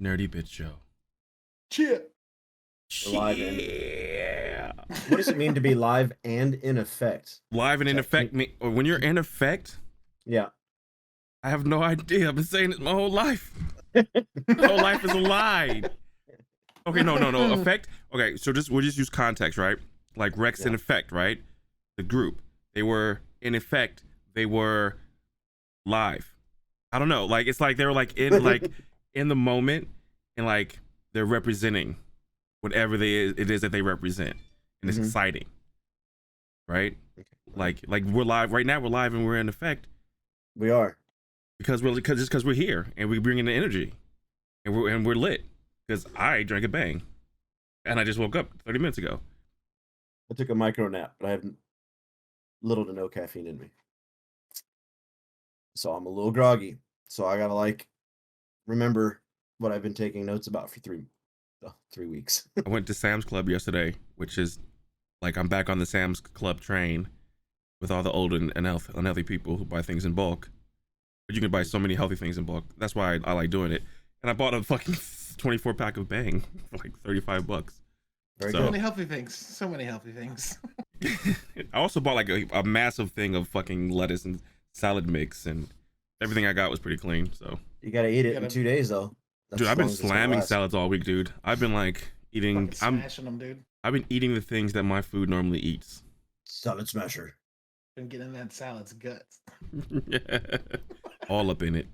Nerdy Bitch Show. Cheer. Live Yeah. What does it mean to be live and in effect? Live and in effect, when you're in effect, Yeah. I have no idea. I've been saying it my whole life. My whole life is a lie. Okay, no. Effect. Okay, so we'll just use context, right? Like Rex in effect, right? The group. They were in effect. They were live. I don't know. Like it's like they were like in the moment, and like they're representing whatever it is that they represent, and it's exciting, right? Okay. Like we're live right now. We're live and we're in effect. We are because we're here and we bring in the energy, and we're lit. Because I drank a bang, and I just woke up 30 minutes ago. I took a micro nap, but I have little to no caffeine in me, so I'm a little groggy. So I gotta remember what I've been taking notes about for 3 weeks. I went to Sam's Club yesterday, which is like I'm back on the Sam's Club train with all the old and unhealthy people who buy things in bulk. But you can buy so many healthy things in bulk. That's why I like doing it. And I bought a fucking 24 pack of Bang for like $35. So many healthy things. So many healthy things. I also bought like a massive thing of fucking lettuce and salad mix, and everything I got was pretty clean. So you gotta eat it in 2 days though. Dude, I've been slamming salads all week, dude. I've been like eating. Smashing them, dude. I've been eating the things that my food normally eats. Salad smasher. Been getting that salad's guts. Yeah. All up in it.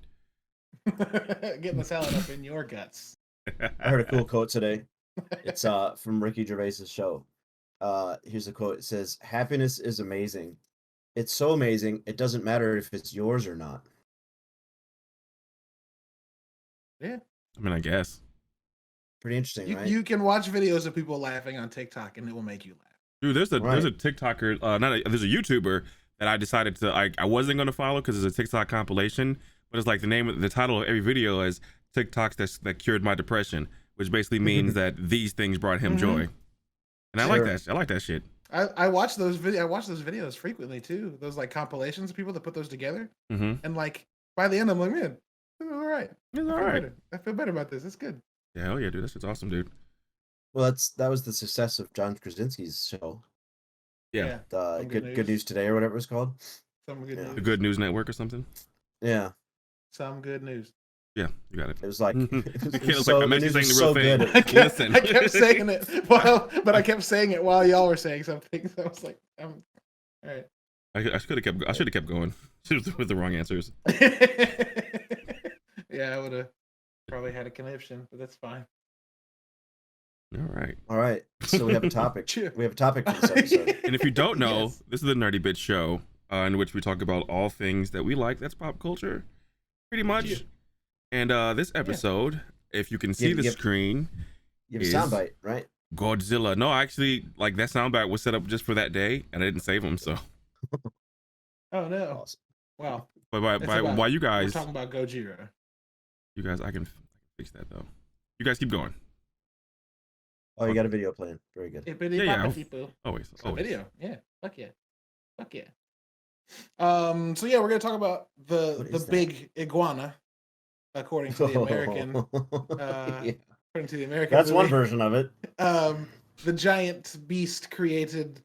Getting the salad up in your guts. I heard a cool quote today. It's from Ricky Gervais's show. Here's a quote. It says, "Happiness is amazing. It's so amazing, it doesn't matter if it's yours or not." Yeah. I mean, I guess. Pretty interesting, right? You can watch videos of people laughing on TikTok, and it will make you laugh. Dude, there's a TikToker, there's a YouTuber that I decided to I wasn't gonna follow because it's a TikTok compilation, but it's like the title of every video is TikToks that cured my depression, which basically means that these things brought him joy. And I like that. I like that shit. I watch those videos frequently too. Those like compilations of people that put those together. And like by the end, I'm like, man, it's all right. It's all right. I feel better about this. It's good. Yeah, hell yeah, dude. That shit's awesome, dude. Well, that was the success of John Krasinski's show. Yeah. Good News Today or whatever it was called. Some good news. The Good News Network or something. Yeah. Some good news. Yeah, you got it. It was like, I'm actually saying the real thing. Listen. I kept saying it, but I kept saying it while y'all were saying something. So I was like, all right. I should have kept going with the wrong answers. Yeah, I would have probably had a conniption, but that's fine. All right. So we have a topic. We have a topic for this episode. And if you don't know, this is the Nerdy Bitch Show, in which we talk about all things that we like. That's pop culture, pretty much. Yeah. And this episode, if you can see the screen, you have a soundbite, right? Godzilla. No, actually, like that soundbite was set up just for that day, and I didn't save them. So. Oh no! Awesome. Wow. But why you guys? We're talking about Gojira. You guys, I can fix that though. You guys keep going. Oh, you got a video playing. Very good. Yeah. Always. Video. Yeah. Fuck yeah. So yeah, we're gonna talk about the big iguana, according to the American. According to the American. That's movie. One version of it. The giant beast created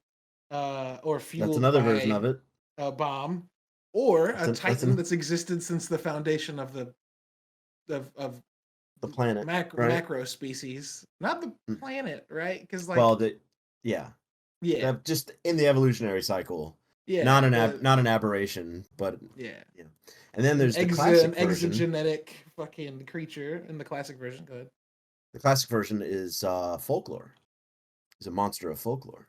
or fueled. That's another version of it. A bomb, or a titan that's existed since the foundation of the planet, macro species, not the planet, right? Because just in the evolutionary cycle. Yeah, not an aberration, but yeah. And then there's the classic version. Exogenetic fucking creature in the classic version. Go ahead. The classic version is folklore. He's a monster of folklore.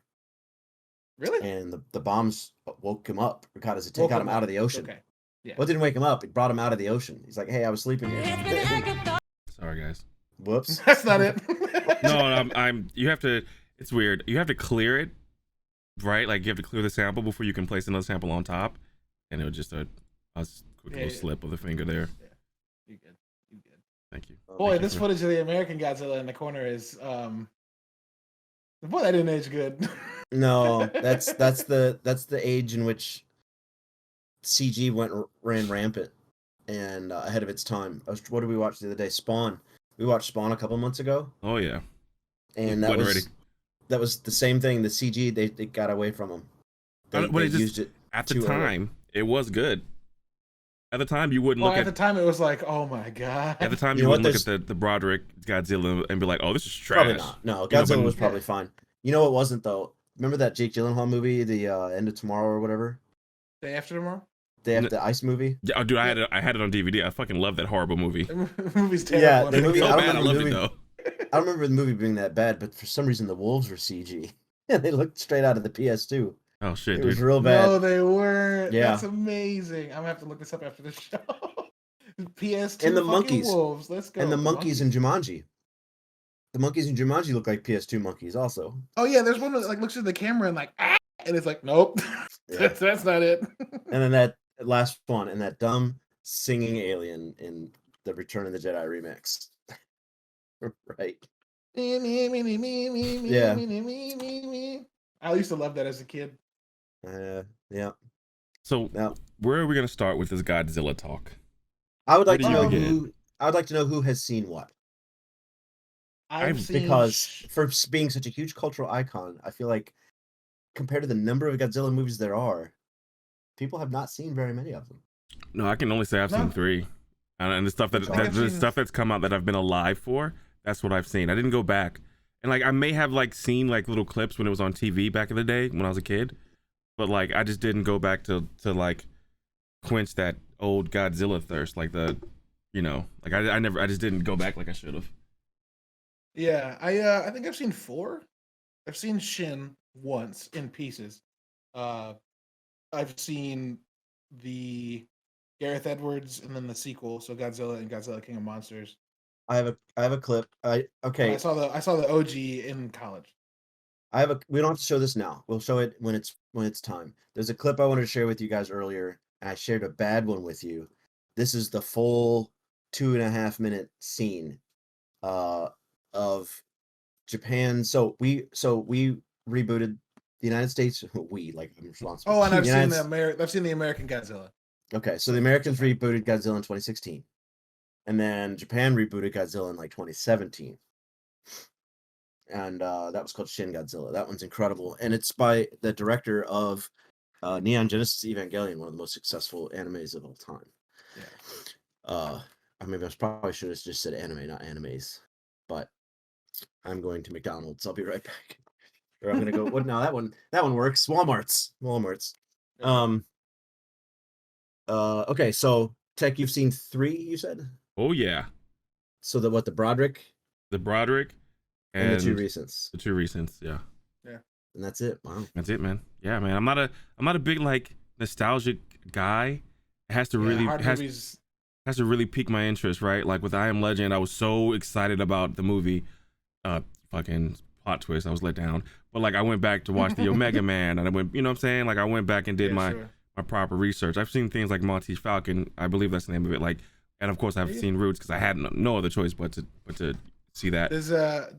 Really? And the bombs woke him up. Got him out of the ocean. Okay. Yeah. Well, it didn't wake him up. It brought him out of the ocean. He's like, hey, I was sleeping here. Sorry, guys. Whoops. That's not it. No, you have to. It's weird. You have to clear it, right? Like you have to clear the sample before you can place another sample on top, and it was just a quick little slip of the finger there. Yeah. You good. Thank you. Boy, this footage of the American Godzilla in the corner is boy, that didn't age good. No, that's the age in which CG ran rampant and ahead of its time. What did we watch the other day? Spawn. We watched Spawn a couple months ago, Oh yeah. and that was the same thing. The CG they got away from them. They used it at the too time. early. It was good. At the time, you wouldn't Oh, look at the time it was like, oh my god. At the time, You you know wouldn't what, look at the Broderick Godzilla and be like, "Oh, this is trash." Probably not. No, Godzilla was probably Yeah. fine. You know what wasn't though? Remember that Jake Gyllenhaal movie, the End of Tomorrow or whatever? Day After Tomorrow? They have the ice movie. Yeah, oh, dude, I had it on DVD. I fucking love that horrible movie. The movie's Yeah, terrible. the movie. So I bad, I don't remember loved the it movie. though. I don't remember the movie being that bad, but for some reason the wolves were CG. Yeah, they looked straight out of the PS2. Oh shit, It dude. was real bad. No, they weren't. Yeah. That's amazing. I'm gonna have to look this up after the show. PS2 And the fucking monkeys. wolves. Let's go. And the monkeys in Jumanji. The monkeys in Jumanji look like PS2 monkeys also. Oh yeah, there's one that like looks at the camera and like, ah! And it's like, nope, Yeah. that's not it. And then that last one, and that dumb singing alien in the Return of the Jedi remix. Right. Yeah. I used to love that as a kid. Yeah. So Now, where are we gonna start with this Godzilla talk? I would like Where to do you know begin? who. I would like to know who has seen what, I've seen because for being such a huge cultural icon, I feel like compared to the number of Godzilla movies there are, people have not seen very many of them. No, I can only say I've No. seen 3, and the stuff I think I've the seen- stuff that's come out that I've been alive for. That's what I've seen. I didn't go back, and like I may have like seen like little clips when it was on TV back in the day when I was a kid, but like I just didn't go back to like quench that old Godzilla thirst, like the, like I just didn't go back like I should have. Yeah, I think I've seen 4. I've seen Shin once in pieces. I've seen the Gareth Edwards and then the sequel, so Godzilla and Godzilla King of Monsters. I have a clip. I Okay. saw the OG in college. We don't have to show this now. We'll show it when it's time. There's a clip I wanted to share with you guys earlier, and I shared a bad one with you. This is the full 2.5-minute scene of Japan. So we rebooted the United States. We, like, I'm responsible. Oh, and I've seen United I've seen the American Godzilla. Okay, so the Americans rebooted Godzilla in 2016, and then Japan rebooted Godzilla in like 2017, and that was called Shin Godzilla. That one's incredible, and it's by the director of Neon Genesis Evangelion, one of the most successful animes of all time. Yeah. I mean, I probably should have just said anime, not animes, but I'm going to McDonald's. I'll be right back. Or I'm gonna go. What? No, that one works. Walmart's. Okay, so Tech, you've seen 3, you said? Oh yeah, So the Broderick the Broderick and the 2 recents. The 2 recents, yeah. And that's it. Wow. That's it, man. Yeah, man. I'm not a big like nostalgic guy. It has to really has to really pique my interest, right? Like with I Am Legend, I was so excited about the movie. Fucking plot twist, I was let down. But like I went back to watch the Omega Man, and I went, you know what I'm saying? Like I went back and did my proper research. I've seen things like Monty's Falcon, I believe that's the name of it. Like, and of course I've seen Roots because I had no other choice but to see that.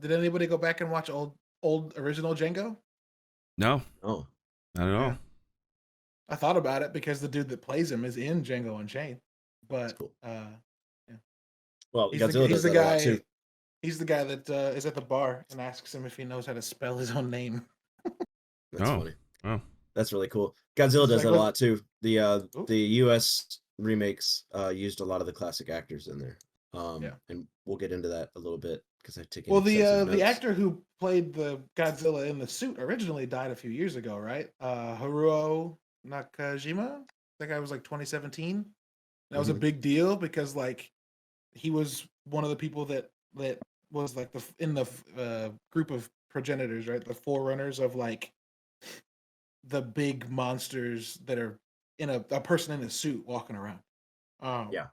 Did anybody go back and watch old original Django? No. Oh. Not at all. Yeah. I thought about it because the dude that plays him is in Django Unchained. But cool. Yeah. Well, He's Godzilla does that a lot too. He's the guy that is at the bar and asks him if he knows how to spell his own name. That's funny. Oh. That's really cool. Godzilla does that a lot too. The Ooh. US remakes used a lot of the classic actors in there. Yeah. And we'll get into that a little bit because I've taken. Well, the actor who played the Godzilla in the suit originally died a few years ago, right? Haruo Nakajima. That guy was like 2017. That was a big deal because like he was one of the people that was like in the group of progenitors, right? The forerunners of like the big monsters that are in a person in a suit walking around. Yeah.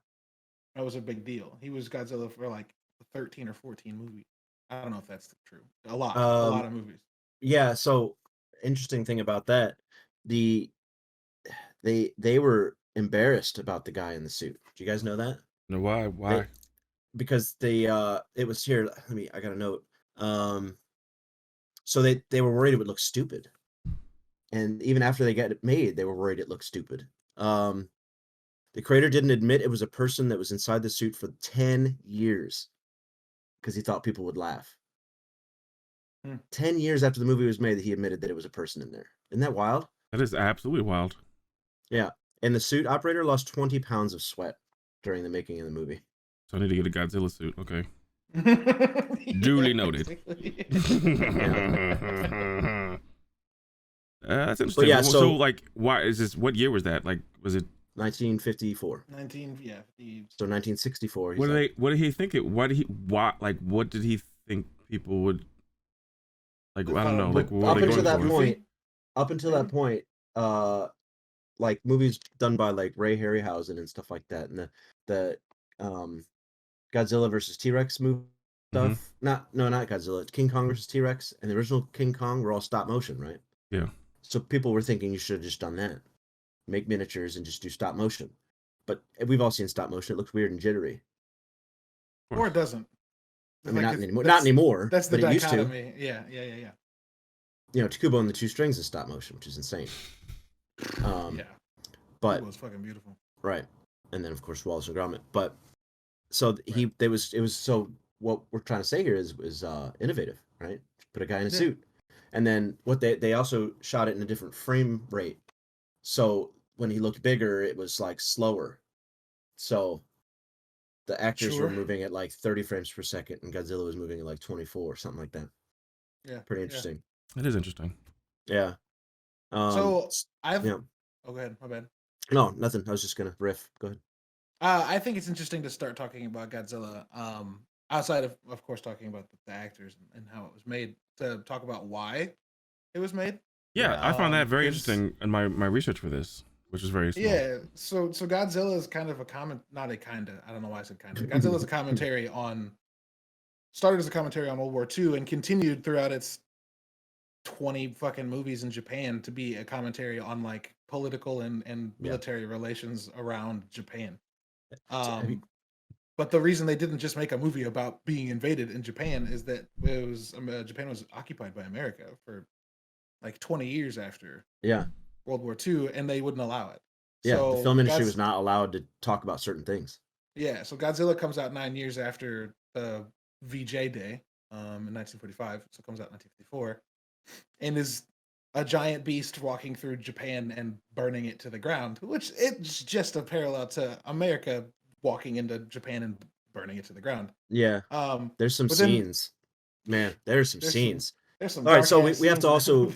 That was a big deal. He was Godzilla for like 13 or 14 movies. I don't know if that's true. A lot of movies. Yeah. So interesting thing about that, they were embarrassed about the guy in the suit. Do you guys know that? No, why? Because it was here. I got a note. So they were worried it would look stupid, and even after they got it made, they were worried it looked stupid. The creator didn't admit it was a person that was inside the suit for 10 years. because he thought people would laugh. Hmm. 10 years after the movie was made, he admitted that it was a person in there. Isn't that wild? That is absolutely wild. Yeah. And the suit operator lost 20 pounds of sweat during the making of the movie. So I need to get a Godzilla suit. Okay. Duly noted. That's interesting. But yeah, so like, why is this? What year was that? Like, was it 1954? 19, yeah. So 1964. What did he think it? What did he think people would like? I don't know. Like, what up were they until going that for? point, up until that point, like movies done by like Ray Harryhausen and stuff like that, and the Godzilla versus T-Rex movie stuff. Not Godzilla. King Kong versus T-Rex, and the original King Kong were all stop motion, right? Yeah. So people were thinking you should have just done that, make miniatures and just do stop motion. But we've all seen stop motion. It looks weird and jittery. Or it doesn't. I mean, not anymore. Not anymore. That's the but it used to. dichotomy. Yeah. You know, Takubo and the Two Strings is stop motion, which is insane. Yeah. But it was fucking beautiful. Right. And then of course Wallace and Gromit. But so it was so what we're trying to say here is innovative, right? Put a guy in a suit. And then what they also shot it in a different frame rate. So when he looked bigger, it was like slower. So the actors were moving at like 30 frames per second, and Godzilla was moving at like 24 or something like that. Yeah. Pretty interesting. It is interesting. Yeah. So I've yeah. Oh, go ahead. My bad. No, nothing. I was just gonna riff. Go ahead. I think it's interesting to start talking about Godzilla, outside of course, talking about the actors and how it was made, to talk about why it was made. Yeah, I found that very interesting in my research for this, which is very small. Yeah, so Godzilla is kind of a I don't know why I said kind of. Godzilla is a commentary started as a commentary on World War II and continued throughout its 20 fucking movies in Japan to be a commentary on like political and military relations around Japan. But the reason they didn't just make a movie about being invaded in Japan is that Japan was occupied by America for like 20 years after World War II, and they wouldn't allow it. Yeah, so the film industry was not allowed to talk about certain things. Yeah, so Godzilla comes out 9 years after the VJ Day in 1945, so it comes out in 1954, and is a giant beast walking through Japan and burning it to the ground, which it's just a parallel to America walking into Japan and burning it to the ground. Yeah. There's some scenes. Man, there's some scenes. There's some All right, so we have to also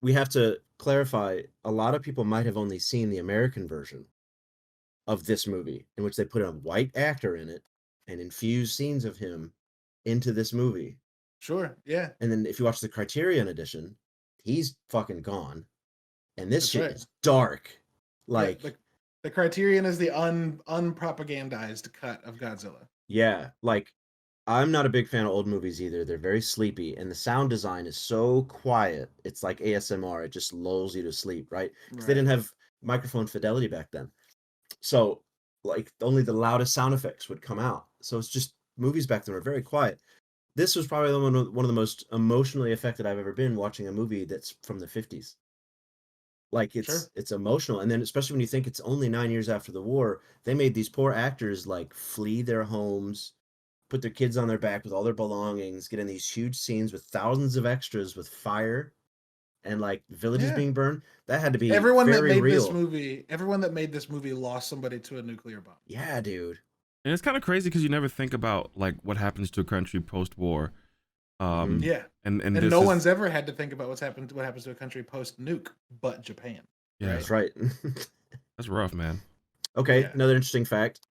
we have to clarify, a lot of people might have only seen the American version of this movie, in which they put a white actor in it and infuse scenes of him into this movie. Sure, yeah. And then if you watch the Criterion edition, he's fucking gone. And this shit is dark. Like the Criterion is the unpropagandized cut of Godzilla. Yeah, like I'm not a big fan of old movies either. They're very sleepy, and the sound design is so quiet. It's like ASMR. It just lulls you to sleep, right? Because they didn't have microphone fidelity back then. So, like, only the loudest sound effects would come out. So it's just movies back then were very quiet. This was probably one of the most emotionally affected I've ever been watching a movie that's from the 50s. Like, it's emotional. And then especially when you think it's only 9 years after the war, they made these poor actors like flee their homes, put their kids on their back with all their belongings, get in these huge scenes with thousands of extras with fire and like villages being burned. That had to be everyone very that made real. this movie. Everyone that made this movie lost somebody to a nuclear bomb. Yeah, dude. And it's kind of crazy because you never think about like what happens to a country post-war. And no one's ever had to think about what happens to a country post-nuke, but Japan. Yeah, that's right. That's rough, man. Okay, another interesting fact.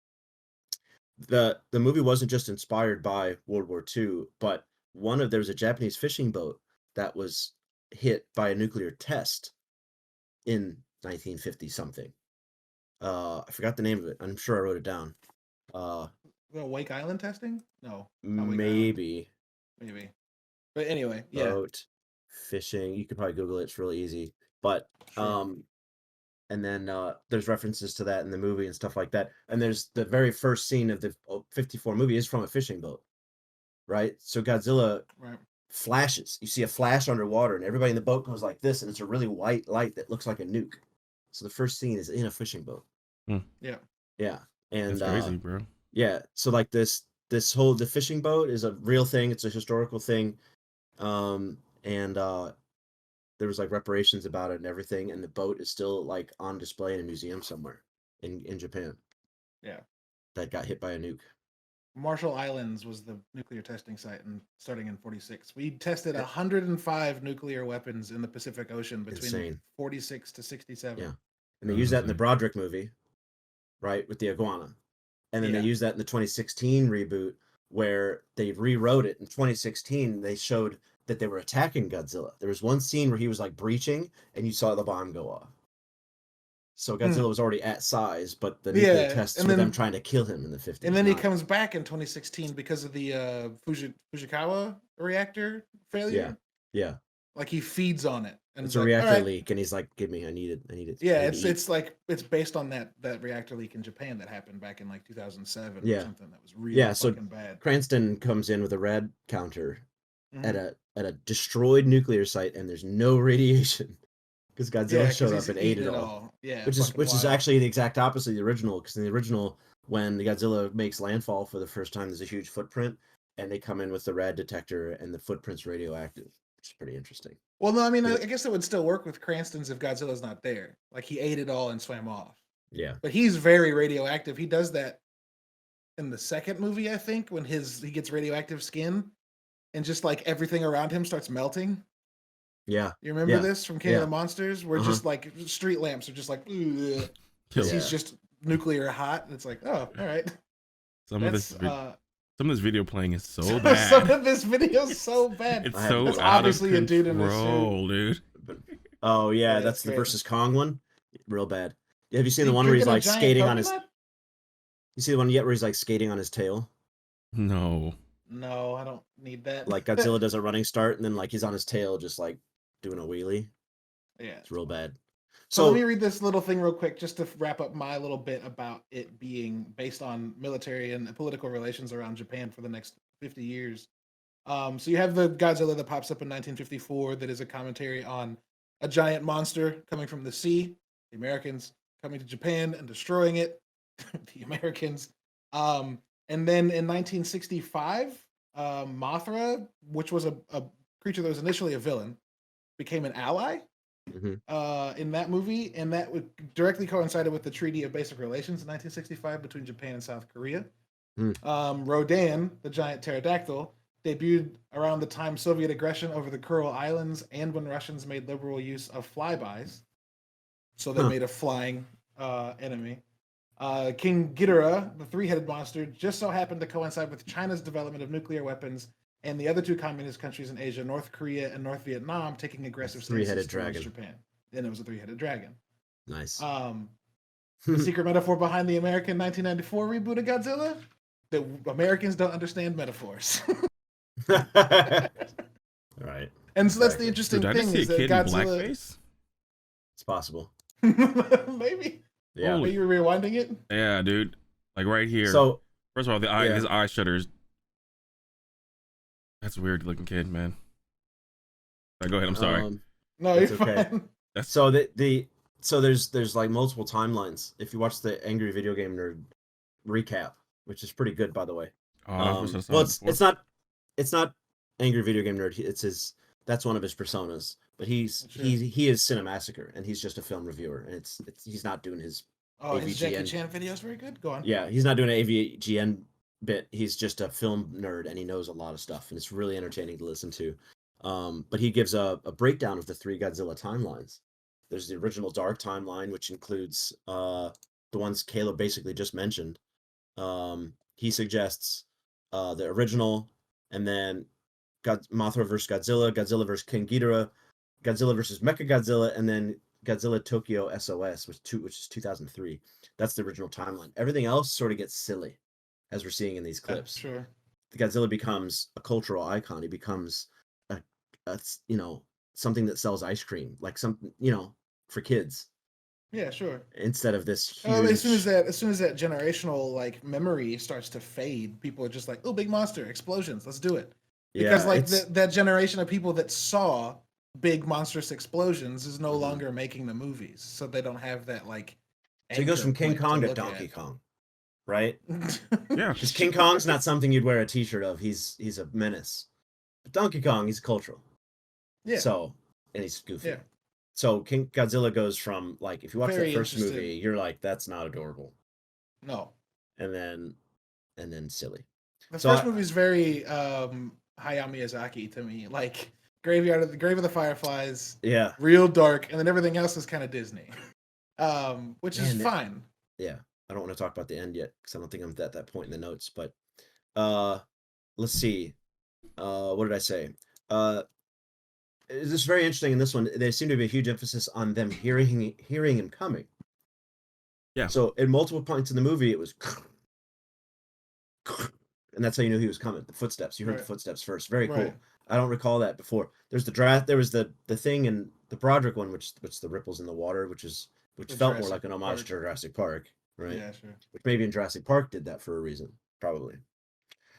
The movie wasn't just inspired by World War II, but there was a Japanese fishing boat that was hit by a nuclear test in 1950 something. I forgot the name of it. I'm sure I wrote it down. Wake Island testing? No. Maybe. But anyway, boat fishing. You could probably Google it. It's really easy. But and then there's references to that in the movie and stuff like that. And there's the very first scene of the 54 movie is from a fishing boat, right? So Godzilla flashes. You see a flash underwater, and everybody in the boat goes like this, and it's a really white light that looks like a nuke. So the first scene is in a fishing boat. Yeah. And that's crazy, bro. Yeah. So like this the fishing boat is a real thing. It's a historical thing. And there was like reparations about it and everything, and the boat is still like on display in a museum somewhere in Japan. Yeah. That got hit by a nuke. Marshall Islands was the nuclear testing site, and starting in 46, we tested 105 nuclear weapons in the Pacific Ocean between 46 to 67. Yeah, and they use that in the Broderick movie, right, with the iguana, and then they use that in the 2016 reboot where they rewrote it. In 2016, they showed that they were attacking Godzilla. There was one scene where he was like breaching, and you saw the bomb go off. So Godzilla was already at size, but the nuclear tests were them trying to kill him in the 50s. And then he comes back in 2016 because of the Fukushima reactor failure. Yeah. Like he feeds on it. And it's a reactor leak, and he's like, "Give me, I need it." Yeah, it's based on that reactor leak in Japan that happened back in like 2007 or something that was really fucking bad. Cranston comes in with a rad counter at a destroyed nuclear site, and there's no radiation. Because Godzilla showed up and ate it all. Yeah, which is actually the exact opposite of the original. Because in the original, when the Godzilla makes landfall for the first time, there's a huge footprint, and they come in with the rad detector, and the footprint's radioactive, which is pretty interesting. Well, no, I mean, I guess it would still work with Cranston's if Godzilla's not there. Like he ate it all and swam off. Yeah, but he's very radioactive. He does that in the second movie, I think, when he gets radioactive skin, and just like everything around him starts melting. Yeah. You remember this from King of the Monsters? Where just like street lamps are just like, he's just nuclear hot. And it's like, oh, all right. Some of this video playing is so bad. Some of this video is so bad. It's so That's out obviously of control, a dude in a suit. dude. Oh, yeah. That's the versus Kong one. Real bad. Have you seen the one where he's like skating on his... You see the one yet where he's like skating on his tail? No, I don't need that. Like Godzilla does a running start, and then like he's on his tail just like doing a wheelie. Yeah, it's real bad. So let me read this little thing real quick just to wrap up my little bit about it being based on military and political relations around Japan for the next 50 years. So you have the Godzilla that pops up in 1954 that is a commentary on a giant monster coming from the sea, the Americans coming to Japan and destroying it, the Americans. And then in 1965, Mothra, which was a creature that was initially a villain, became an ally in that movie, and that would directly coincided with the Treaty of Basic Relations in 1965 between Japan and South Korea. Rodan, the giant pterodactyl, debuted around the time Soviet aggression over the Kuril Islands and when Russians made liberal use of flybys. So they made a flying enemy. King Ghidorah, the three-headed monster, just so happened to coincide with China's development of nuclear weapons and the other two communist countries in Asia, North Korea and North Vietnam, taking aggressive stances towards Japan. Then it was a three-headed dragon. Nice. The secret metaphor behind the American 1994 reboot of Godzilla? That Americans don't understand metaphors. Right. And so that's the interesting thing is that Godzilla... Blackface? It's possible. Maybe. Yeah. Are you rewinding it? Yeah, dude. Like right here. So first of all, his eye shutters. That's a weird looking kid, man. Right, go ahead. I'm sorry. No, you're okay. Fine. So so there's like multiple timelines. If you watch the Angry Video Game Nerd recap, which is pretty good, by the way. Well, it's not Angry Video Game Nerd. That's one of his personas. But he is Cinemassacre, and he's just a film reviewer, and he's not doing his AVGN. His Jackie Chan videos very good. Go on. Yeah, he's not doing an AVGN bit. He's just a film nerd, and he knows a lot of stuff, and it's really entertaining to listen to. But he gives a breakdown of the three Godzilla timelines. There's the original Dark timeline, which includes the ones Caleb basically just mentioned. He suggests the original, and then Mothra versus Godzilla, Godzilla versus King Ghidorah, Godzilla versus Mechagodzilla, and then Godzilla Tokyo SOS, which is 2003. That's the original timeline. Everything else sort of gets silly, as we're seeing in these clips. Sure. The Godzilla becomes a cultural icon. He becomes a something that sells ice cream, like something for kids. Yeah, sure. Instead of this huge... as soon as that generational like memory starts to fade, people are just like, "Oh, big monster explosions, let's do it." Because that generation of people that saw big monstrous explosions is no longer making the movies, so they don't have that like. So he goes from King Kong to Donkey Kong. right? Yeah. Because King Kong's not something you'd wear a T-shirt of. He's a menace. But Donkey Kong, he's cultural. Yeah. So, and he's goofy. Yeah. So King Godzilla goes from like, if you watch Very that first interesting. movie, you're like, that's not adorable, No. and then silly. The So first movie is very Hayao Miyazaki to me. Like Grave of the Fireflies, yeah, real dark, and then everything else is kind of Disney, which is Man, fine. yeah. I don't want to talk about the end yet because I don't think I'm at that point in the notes. But let's see. What did I say? This is very interesting in this one. There seemed to be a huge emphasis on them hearing him coming. Yeah. So at multiple points in the movie, it was, and that's how you knew he was coming. The footsteps. You heard the footsteps first. Very cool. Right. I don't recall that before. There's the draft. There was the thing in the Broderick one, which the ripples in the water, which The felt more Jurassic like an homage to Jurassic Park, right? Yeah, sure. Which maybe in Jurassic Park did that for a reason, probably.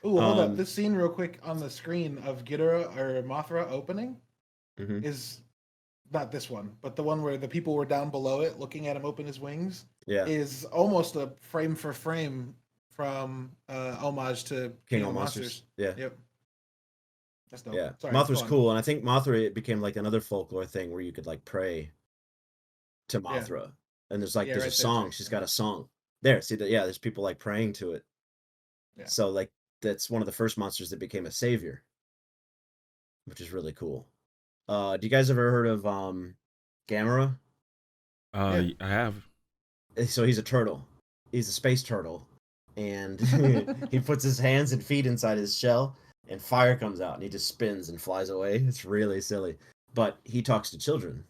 Ooh, hold up. This scene real quick on the screen of Ghidorah or Mothra opening is not this one, but the one where the people were down below it looking at him open his wings. Yeah. Is almost a frame for frame from homage to King of Monsters. Yeah. Yep. That's dope. Yeah. Sorry, Mothra's cool, and I think Mothra, it became like another folklore thing where you could like pray to Mothra. Yeah. And there's like there's a song. She's got a song. There, see that? Yeah, there's people like praying to it. Yeah. So like that's one of the first monsters that became a savior, which is really cool. Do you guys ever heard of Gamera? I have. So he's a turtle. He's a space turtle, and he puts his hands and feet inside his shell, and fire comes out, and he just spins and flies away. It's really silly, but he talks to children.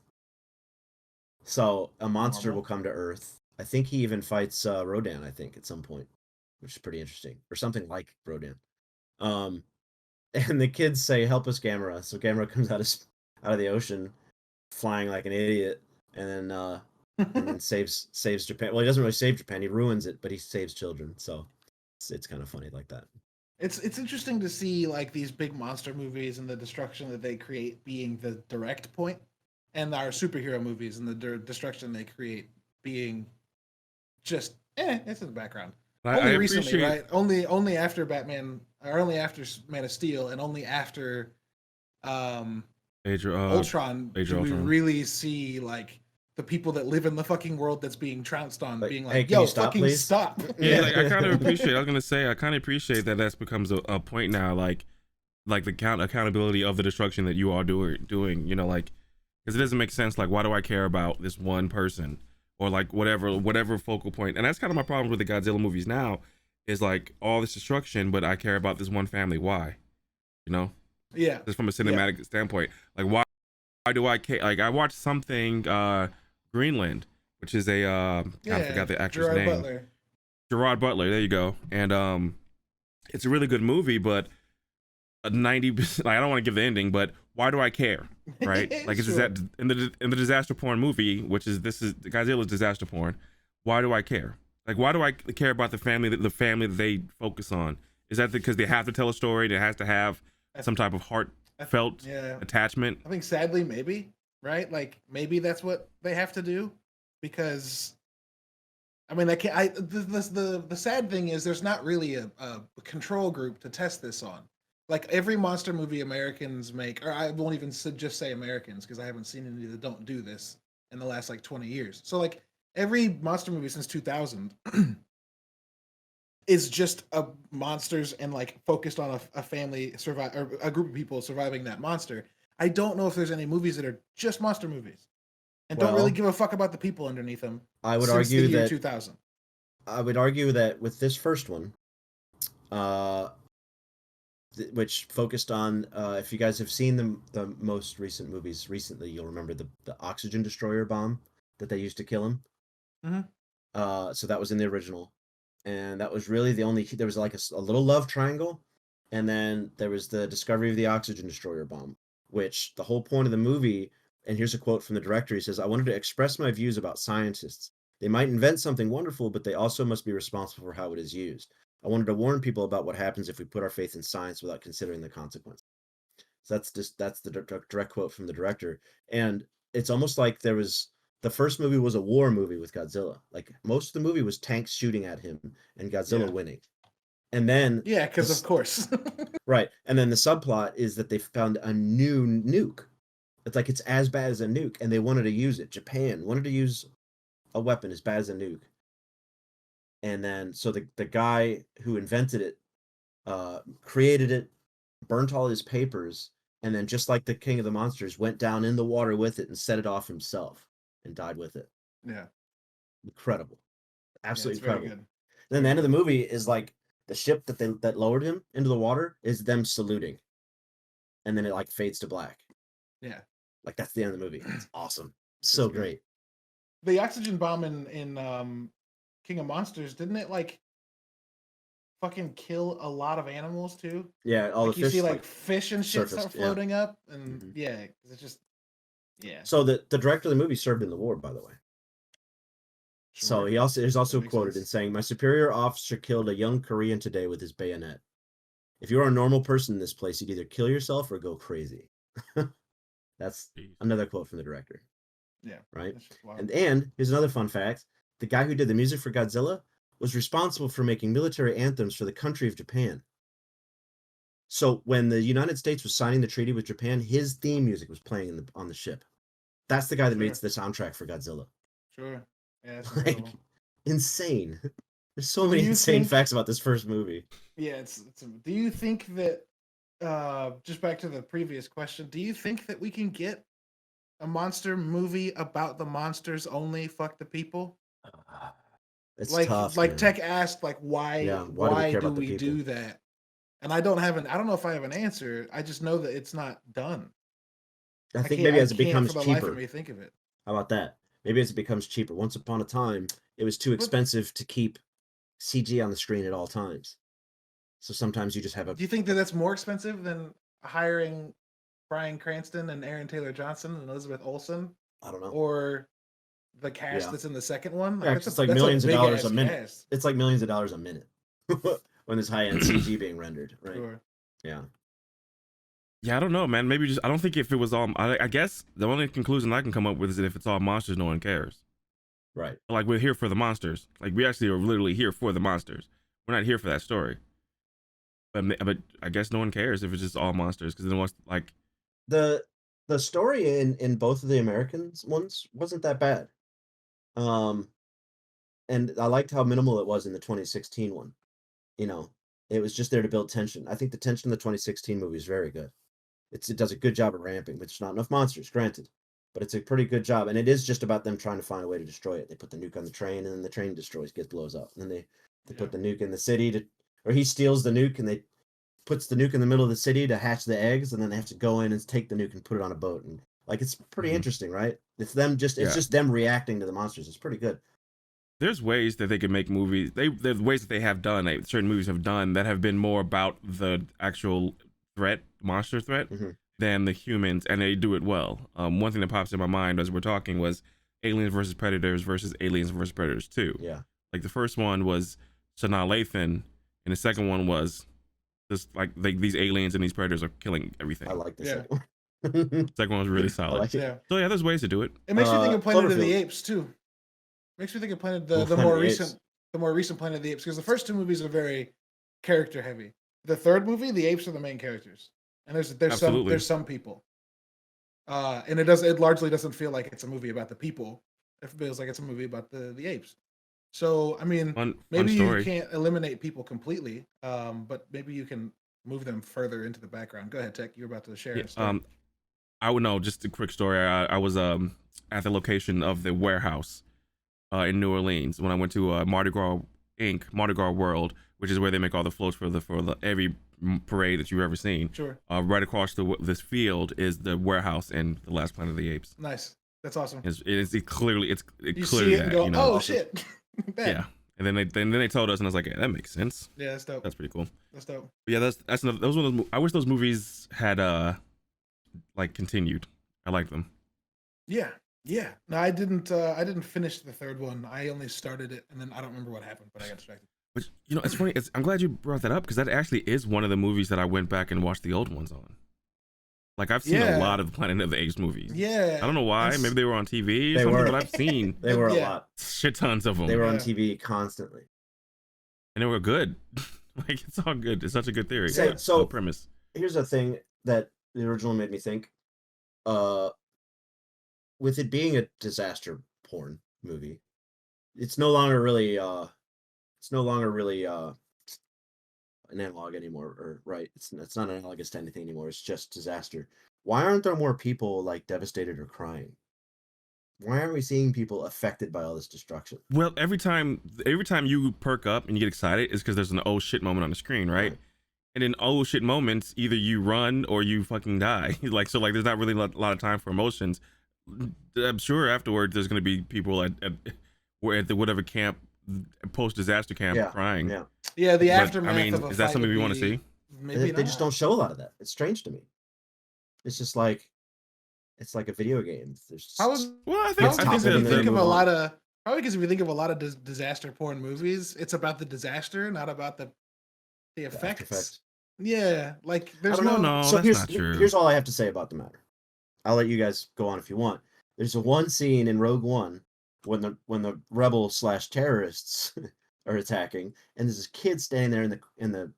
So a monster will come to Earth. I think he even fights Rodan, I think, at some point, which is pretty interesting, or something like Rodan. And the kids say, "Help us, Gamera." So Gamera comes out of the ocean, flying like an idiot, and then saves Japan. Well, he doesn't really save Japan; he ruins it, but he saves children. So it's kind of funny like that. It's interesting to see like these big monster movies and the destruction that they create being the direct point, and our superhero movies and the destruction they create being just it's in the background. Only recently, right? Only after Batman, or only after Man of Steel, and only after Ultron do we really see like the people that live in the fucking world that's being trounced on being like, "Hey, yo, fucking stop." Yeah, like I kind of appreciate. I was gonna say I kind of appreciate that becomes a point now, like the accountability of the destruction that you are doing. You know, like because it doesn't make sense. Like, why do I care about this one person or like whatever focal point? And that's kind of my problem with the Godzilla movies now, is like all this destruction, but I care about this one family. Why? You know? Yeah. Just from a cinematic standpoint, like why do I care? Like I watched something Greenland, which is a I forgot the actor's name. Gerard Butler. There you go. And it's a really good movie, but 90%. I don't want to give the ending, but why do I care? Right? Like it's that in the disaster porn movie, this is Godzilla's disaster porn. Why do I care? Like why do I care about the family that they focus on? Is that because they have to tell a story that has to have some type of heartfelt attachment? I think sadly maybe, right? Like maybe that's what they have to do, because I mean the sad thing is there's not really a control group to test this on. Like every monster movie Americans make, or I won't even just say Americans because I haven't seen any that don't do this in the last like 20 years. So like every monster movie since 2000 is just monsters and like focused on a family survive, or a group of people surviving that monster. I don't know if there's any movies that are just monster movies and don't really give a fuck about the people underneath them. I would argue the year that 2000. I would argue that with this first one, which focused on if you guys have seen the most recent movies recently, you'll remember the oxygen destroyer bomb that they used to kill him. So that was in the original, and that was really the only. There was like a little love triangle, and then there was the discovery of the oxygen destroyer bomb, which the whole point of the movie. And here's a quote from the director. He says, "I wanted to express my views about scientists. They might invent something wonderful, but they also must be responsible for how it is used. I wanted to warn people about what happens if we put our faith in science without considering the consequences." So that's the direct quote from the director. And it's almost like there was the first movie was a war movie with Godzilla. Like most of the movie was tanks shooting at him and Godzilla winning. And then yeah, because of course. right. And then the subplot is that they found a new nuke. It's like it's as bad as a nuke, and they wanted to use it. Japan wanted to use a weapon as bad as a nuke. And then so the guy who invented it created it, burnt all his papers, and then just like the King of the Monsters, went down in the water with it and set it off himself and died with it. Yeah. Incredible. Absolutely incredible. Good. Then the end of the movie is like the ship that lowered him into the water is them saluting. And then it like fades to black. Yeah. Like that's the end of the movie. It's awesome. So great. The oxygen bomb in King of Monsters, didn't it like fucking kill a lot of animals too? Yeah, all like the you fish see like fish and shit start floating up, and it's just So the director of the movie served in the war, by the way. Sure. So he's also quoted in saying, "My superior officer killed a young Korean today with his bayonet. If you are a normal person in this place, you'd either kill yourself or go crazy." That's another quote from the director. Yeah. Right. And here's another fun fact: the guy who did the music for Godzilla was responsible for making military anthems for the country of Japan. So when the United States was signing the treaty with Japan, his theme music was playing on the ship. That's the guy that made the soundtrack for Godzilla. Sure. Yeah, that's like insane. There's so many insane facts about this first movie. Yeah, do you think that just back to the previous question, do you think that we can get a monster movie about the monsters only, fuck the people? It's like tough, like man. Tech asked, like why do we do that? And I don't know if I have an answer. I just know that it's not done. I think maybe as it becomes for the cheaper. Life of me think of it. How about that? Maybe as it becomes cheaper. Once upon a time, it was too expensive to keep CG on the screen at all times. So sometimes you just have a. Do you think that that's more expensive than hiring Bryan Cranston and Aaron Taylor Johnson and Elizabeth Olsen? I don't know. Or the cast that's in the second one? Like, it's like millions of dollars a minute. Cast. It's like millions of dollars a minute when there's high-end CG being rendered, right? Sure. Yeah. Yeah, I don't know, man. Maybe I don't think if it was all, I guess the only conclusion I can come up with is that if it's all monsters, no one cares. Right. Like we're here for the monsters. Like we actually are literally here for the monsters. We're not here for that story. But I guess no one cares if it's just all monsters because then what's like. The story in both of the Americans ones wasn't that bad. And I liked how minimal it was in the 2016 one. You know, it was just there to build tension. I think the tension in the 2016 movie is very good. It does a good job of ramping, but it's not enough monsters, granted. But it's a pretty good job, and it is just about them trying to find a way to destroy it. They put the nuke on the train, and then the train blows up. And then they put the nuke in the city or he steals the nuke, and they puts the nuke in the middle of the city to hatch the eggs, and then they have to go in and take the nuke and put it on a boat. And like it's pretty interesting, right? It's just them reacting to the monsters. It's pretty good. There's ways that they can make movies. There's ways that they have done, certain movies have done that have been more about the actual monster threat, than the humans, and they do it well. One thing that pops in my mind as we're talking was Aliens versus Predators versus Aliens versus Predators 2. Yeah. Like the first one was Sanaa Lathan, and the second one was just like these aliens and these predators are killing everything. I like this. Yeah. The second one was really solid. Like yeah. So yeah, there's ways to do it. It makes me think of Planet of the Apes too. Makes me think of the more recent Planet of the Apes, because the first two movies are very character heavy. The third movie, the apes are the main characters, and there's some people, and it largely doesn't feel like it's a movie about the people. It feels like it's a movie about the apes. So I mean, maybe you can't eliminate people completely, but maybe you can move them further into the background. Go ahead, Tech. You're about to share. I would know. Just a quick story. I was at the location of the warehouse in New Orleans when I went to Mardi Gras World, which is where they make all the floats for every parade that you've ever seen. Sure. Right across this field is the warehouse in The Last Planet of the Apes. Nice. That's awesome. It clearly see it and go, oh shit. Yeah. And then they told us, and I was like, yeah, that makes sense. Yeah, that's dope. That's pretty cool. That's dope. But yeah, that's another. That was one of those. I wish those movies had continued. I liked them. Yeah. No, I didn't finish the third one. I only started it, and then I don't remember what happened, but I got distracted. Which, it's funny. I'm glad you brought that up because that actually is one of the movies that I went back and watched the old ones on. Like I've seen a lot of Planet of the Apes movies. Yeah. I don't know why. Maybe they were on TV or They something, were. but I've seen They were a Yeah. lot. shit tons of them. They were on TV constantly. And they were good. Like it's all good. It's such a good theory. So premise. Here's a thing that the original made me think. With it being a disaster porn movie, it's no longer really an analog anymore, or right? It's not analogous to anything anymore. It's just disaster. Why aren't there more people like devastated or crying? Why aren't we seeing people affected by all this destruction? Well, every time you perk up and you get excited, is because there's an oh shit moment on the screen, right? And in oh shit moments, either you run or you fucking die. Like there's not really a lot of time for emotions. I'm sure afterwards there's gonna be people at the whatever camp, post disaster camp, crying. Yeah, the But, aftermath. I mean, of a is that fight something would we want to be- see? Maybe They just not. don't show a lot of that. It's strange to me. It's just like it's like a video game. There's Well, I think It's Probably because tough if and you then think of move a on. lot of disaster porn movies, it's about the disaster, not about the effects. effects. Yeah, like there's don't no. No, So that's not true. here's all I have to say about the matter. I'll let you guys go on if you want. There's one scene in Rogue One when the rebel / terrorists are attacking, and there's this kid standing there in the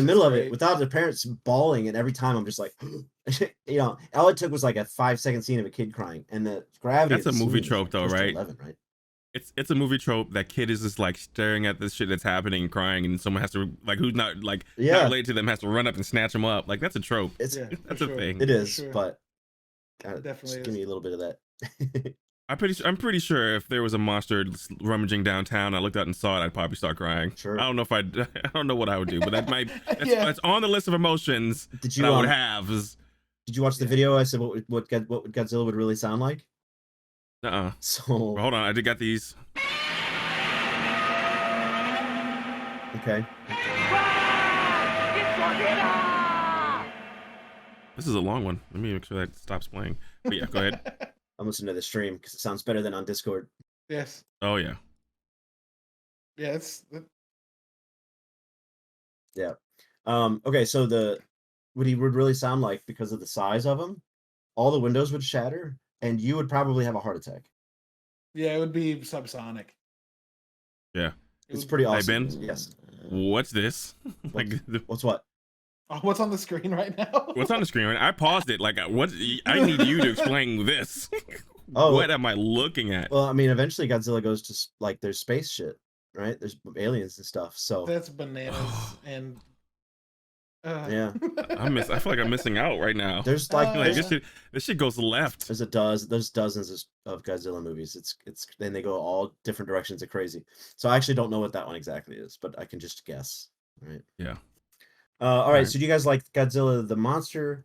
middle of it great. without their parents bawling, and every time I'm just like, all it took was like a 5-second scene of a kid crying, and the gravity. That's of the a movie scene is, trope, like, though, close to right? 11, right? It's a movie trope that kid is just like staring at this shit that's happening and crying, and someone has to like who's not not related to them has to run up and snatch them up. Like that's a trope. It's That's a thing. It is, sure. but God, Definitely just is. give me a little bit of that. I'm pretty sure if there was a monster rummaging downtown, I looked out and saw it, I'd probably start crying. Sure. I don't know if I don't know what I would do, but that might Yeah. that's on the list of emotions Did you that I would have. Did you watch the video? I said what Godzilla would really sound like. So Well, hold on, I did got these. Okay. This is a long one. Let me make sure that stops playing. But yeah, go ahead. I'm listening to the stream because it sounds better than on Discord. Yes. Oh yeah. Yeah, it's. Yeah. Okay, so what he would really sound like, because of the size of him, all the windows would shatter, and you would probably have a heart attack. Yeah, it would be subsonic. Yeah. It's pretty awesome. Ben? Yes. What's this? Like What's what? Oh, what's on the screen right now? what's on the screen right now? I paused it. Like what? I need you to explain this. Oh. What am I looking at? Well, I mean, eventually Godzilla goes to like there's space shit, right? There's aliens and stuff. So That's bananas and. yeah, I feel like I'm missing out right now. there's like Like there's, this shit goes left. there's dozens of Godzilla movies. It's then they go all different directions of crazy. So I actually don't know what that one exactly is, but I can just guess. Right. Yeah. All right. Right. So do you guys like Godzilla the monster,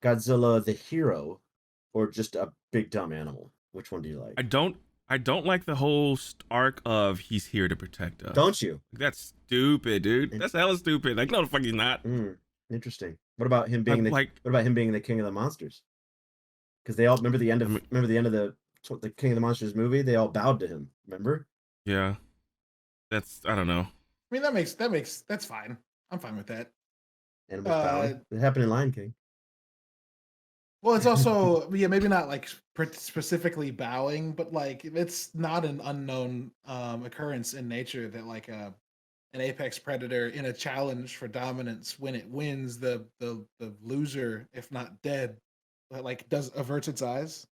Godzilla the hero, or just a big dumb animal? Which one do you like? I don't like the whole arc of he's here to protect us. Don't you? That's stupid, dude. That's hella stupid. Like no, the fuck he's not. Interesting. What about him being Like the king of the monsters? Because they all remember the end of the King of the Monsters movie. They all bowed to him. Remember? yeah. That's I don't know. I mean, that's fine. I'm fine with that. Animals bowing. It happened in Lion King. Well, it's also maybe not like specifically bowing, but like it's not an unknown occurrence in nature that like an apex predator in a challenge for dominance, when it wins, the loser, if not dead, like averts its eyes.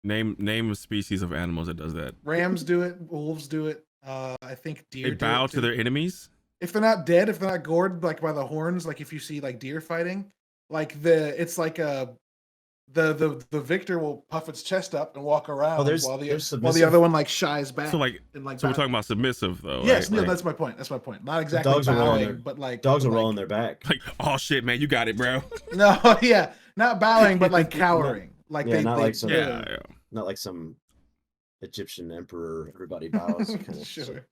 Name a species of animals that does that. Rams do it, wolves do it. I think deer. They bow to their enemies. If they're not dead, if they're not gored like by the horns, like if you see like deer fighting, like the victor will puff its chest up and walk around while the other one like shies back. So like, and, like so we're talking about submissive though. Yes, right? no, Like, that's my point. That's my point. Not exactly Dogs are rolling bowing, but like dogs are like, rolling their back. like oh shit, man, you got it, bro. No, yeah, not bowing, but like cowering. Like Yeah, they, not they like some- Yeah. Not like some Egyptian emperor. Everybody bows. Kind of Sure.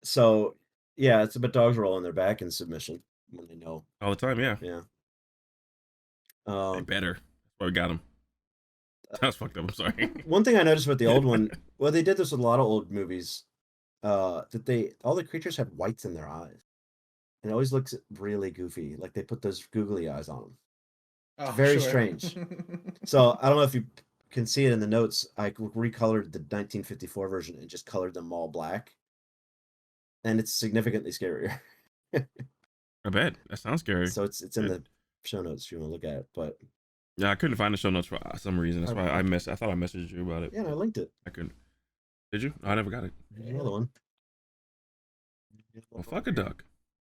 So yeah, but dogs roll on their back in submission when they know. All the time, yeah. Yeah. They better. That's why we got him. That was fucked up. I'm sorry. One thing I noticed with the old one, well, they did this with a lot of old movies, that all the creatures had whites in their eyes, and it always looks really goofy. Like they put those googly eyes on him. Oh, very sure. strange. So I don't know if you can see it in the notes. I recolored the 1954 version and just colored them all black, and it's significantly scarier. I bet that sounds scary. So it's in the show notes if you want to look at it. But yeah, I couldn't find the show notes for some reason. That's why I thought I messaged you about it. Yeah, and I linked it. I couldn't. Did you? I never got it. Another one. Well, fuck a duck.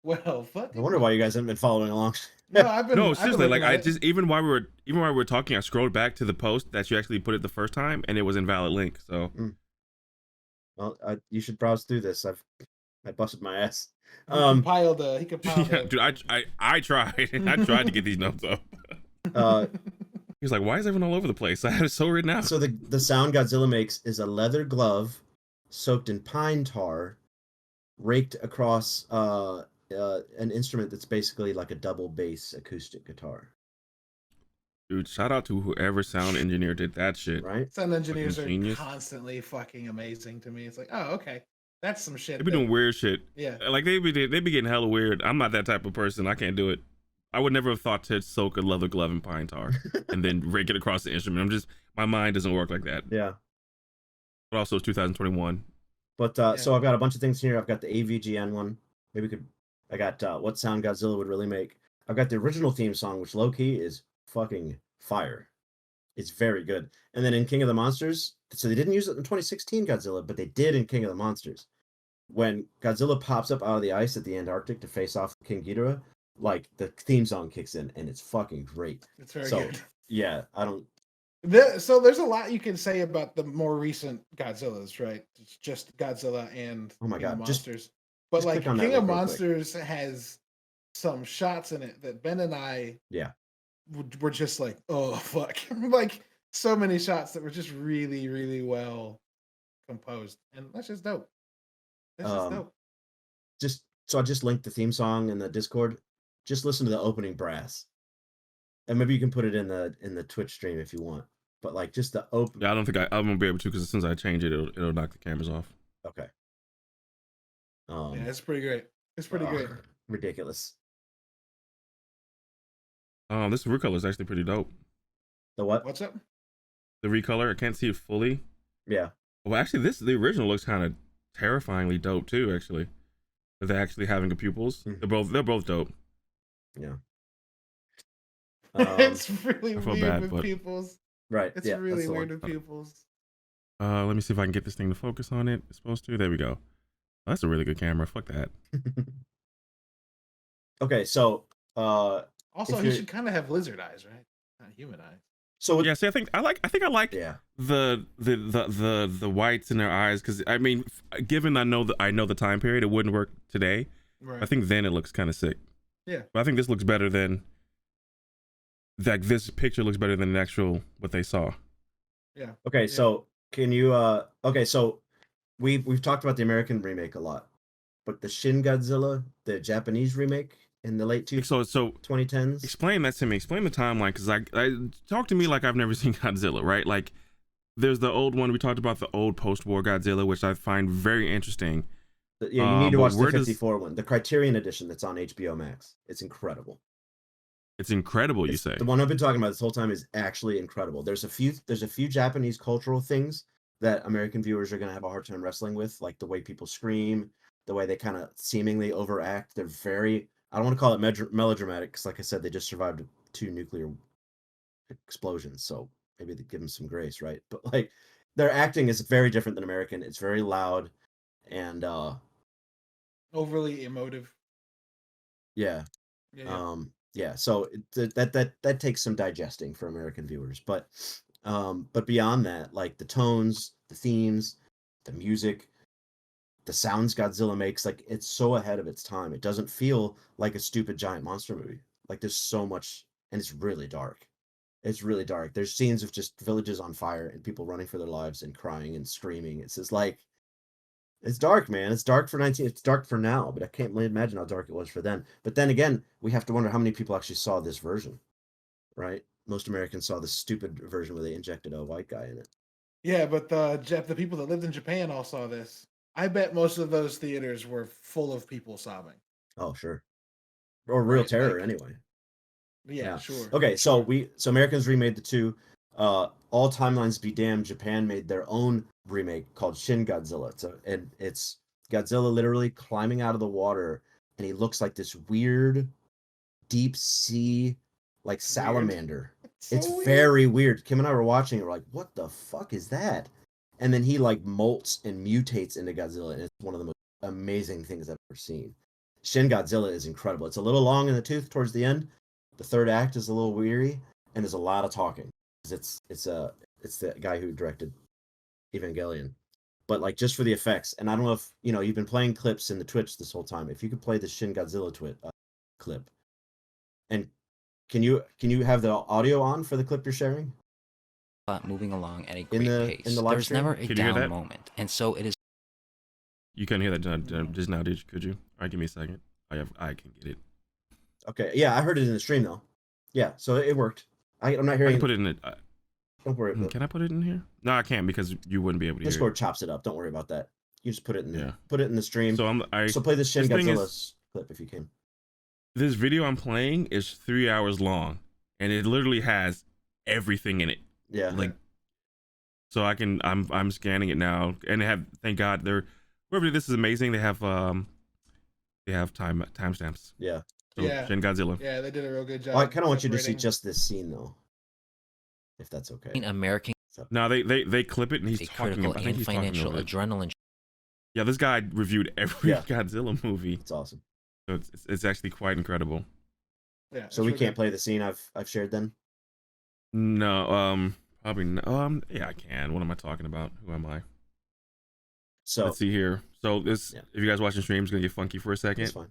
Well, fuck. I wonder why you guys haven't been following along. No, I've been. No, seriously. Like I just just even while we were talking, I scrolled back to the post that you actually put it the first time, and it was invalid link. So. Well, you should browse through this. I busted my ass. He compiled. Yeah, dude, I tried. I tried to get these notes up. He's like, why is everyone all over the place? I had it so written out. So the sound Godzilla makes is a leather glove soaked in pine tar, raked across an instrument that's basically like a double bass acoustic guitar. Dude, shout out to whoever sound engineer did that shit. Right? Sound engineers Fucking are genius. constantly fucking amazing to me. It's like, oh, okay, that's some shit. They be doing weird shit. Yeah. Like they be getting hella weird. I'm not that type of person. I can't do it. I would never have thought to soak a leather glove in pine tar and then rake it across the instrument. My mind doesn't work like that. Yeah. But also it's 2021. But Yeah. So I've got a bunch of things here. I've got the AVGN one. I got what sound Godzilla would really make. I've got the original theme song, which low key is fucking fire. It's very good. And then in King of the Monsters, so they didn't use it in 2016 Godzilla, but they did in King of the Monsters. When Godzilla pops up out of the ice at the Antarctic to face off King Ghidorah, like the theme song kicks in and it's fucking great. It's very good. Yeah, I don't. So there's a lot you can say about the more recent Godzillas, right? It's just Godzilla and Oh my King of God, Monsters. But just like click on that King of link real quick. Monsters has some shots in it that Ben and I were just like, oh fuck. Like so many shots that were just really, really well composed. And that's just dope. That's just dope. So I just linked the theme song in the Discord. Just listen to the opening brass. And maybe you can put it in the Twitch stream if you want. But like just the open. Yeah, I don't think I won't be able to because as soon as I change it, it'll knock the cameras off. Okay. Yeah, it's pretty great. It's pretty great. Ridiculous. This recolor is actually pretty dope. The what? What's up? The recolor, I can't see it fully. Yeah. Well, actually, the original looks kind of terrifyingly dope too. Actually, with actually having the pupils, they're both dope. Yeah. It's really weird bad, with but... pupils. Right. It's really weird with pupils. Let me see if I can get this thing to focus on it. It's supposed to. There we go. Oh, that's a really good camera. Fuck that. Okay, so also he should kind of have lizard eyes, right? Not human eyes. So yeah, see, I think I like the whites in their eyes because I mean, given I know the time period, it wouldn't work today. Right. I think then it looks kind of sick. Yeah, but I think this looks better than this picture looks better than the actual what they saw. Yeah. Okay, yeah. So can you okay, so we've talked about the American remake a lot, but the Shin Godzilla, the Japanese remake in the late 2010s. Explain that to me. Explain the timeline, because I talk to me like I've never seen Godzilla, right? Like, there's the old one we talked about, the old post-war Godzilla, which I find very interesting. Yeah, you need to watch the 54 one, the Criterion edition that's on HBO Max. It's incredible. It's incredible, you say? The one I've been talking about this whole time is actually incredible. There's a few Japanese cultural things that American viewers are going to have a hard time wrestling with, like the way people scream, the way they kind of seemingly overact. They're very, I don't want to call it melodramatic, because like I said, they just survived 2 nuclear explosions, so maybe they give them some grace, right? But like their acting is very different than American. It's very loud and overly emotive. Yeah. Yeah, so that takes some digesting for American viewers, but beyond that, like the tones, the themes, the music, the sounds Godzilla makes, like it's so ahead of its time. It doesn't feel like a stupid giant monster movie. Like there's so much, and it's really dark. It's really dark. There's scenes of just villages on fire and people running for their lives and crying and screaming. It's just like, it's dark, man. It's dark for it's dark for now, but I can't really imagine how dark it was for then. But then again, we have to wonder how many people actually saw this version, right? Most Americans saw the stupid version where they injected a white guy in it. Yeah, but the people that lived in Japan all saw this. I bet most of those theaters were full of people sobbing. Oh, sure. or Real Right, Terror like- anyway. Yeah, sure. Okay, so sure. Americans remade the two. All timelines be damned. Japan made their own remake called Shin Godzilla. It's Godzilla literally climbing out of the water, and he looks like this weird, deep sea, like salamander. It's weird. very weird. Kim and I were watching it. We're like, what the fuck is that? And then he like molts and mutates into Godzilla, and it's one of the most amazing things I've ever seen. Shin Godzilla is incredible. It's a little long in the tooth towards the end. The third act is a little weary, and there's a lot of talking. It's the guy who directed Evangelion, but like just for the effects. And I don't know if you've been playing clips in the Twitch this whole time. If you could play the Shin Godzilla clip, and can you have the audio on for the clip you're sharing? Moving along at a In great the pace. live There's stream? never a Can you hear that? down moment, and so it is. You couldn't hear that just now, could you? All right, give me a second. I can get it. Okay, yeah, I heard it in the stream though. Yeah, so it worked. I'm not I hearing. can put it in it. Don't worry. Can I put it in here? No, I can't because you wouldn't be able to hear Discord it. chops it up. Don't worry about that. You just put it in there. Yeah. Put it in the stream. So play the Shin this thing Godzilla clip if you can. This video I'm playing is 3 hours long, and it literally has everything in it. Yeah. Like, so I'm scanning it now, and they have, thank God, whoever this is amazing. They have timestamps. Yeah. So, Yeah. Shin Godzilla. Yeah, they did a real good job. Well, I kind of want you to see separating. just this scene though, if that's okay. American No, they clip it, and he's a talking critical about. I think and he's talking financial over it. adrenaline. Yeah, this guy reviewed every Yeah. Godzilla movie, It's awesome. so it's actually quite incredible. Yeah, So we can't play the scene I've shared then. No, probably not. Yeah, I can. What am I talking about? Who am I? So Let's see here. So this, Yeah. if you guys watching stream, it's gonna get funky for a second. it's fine.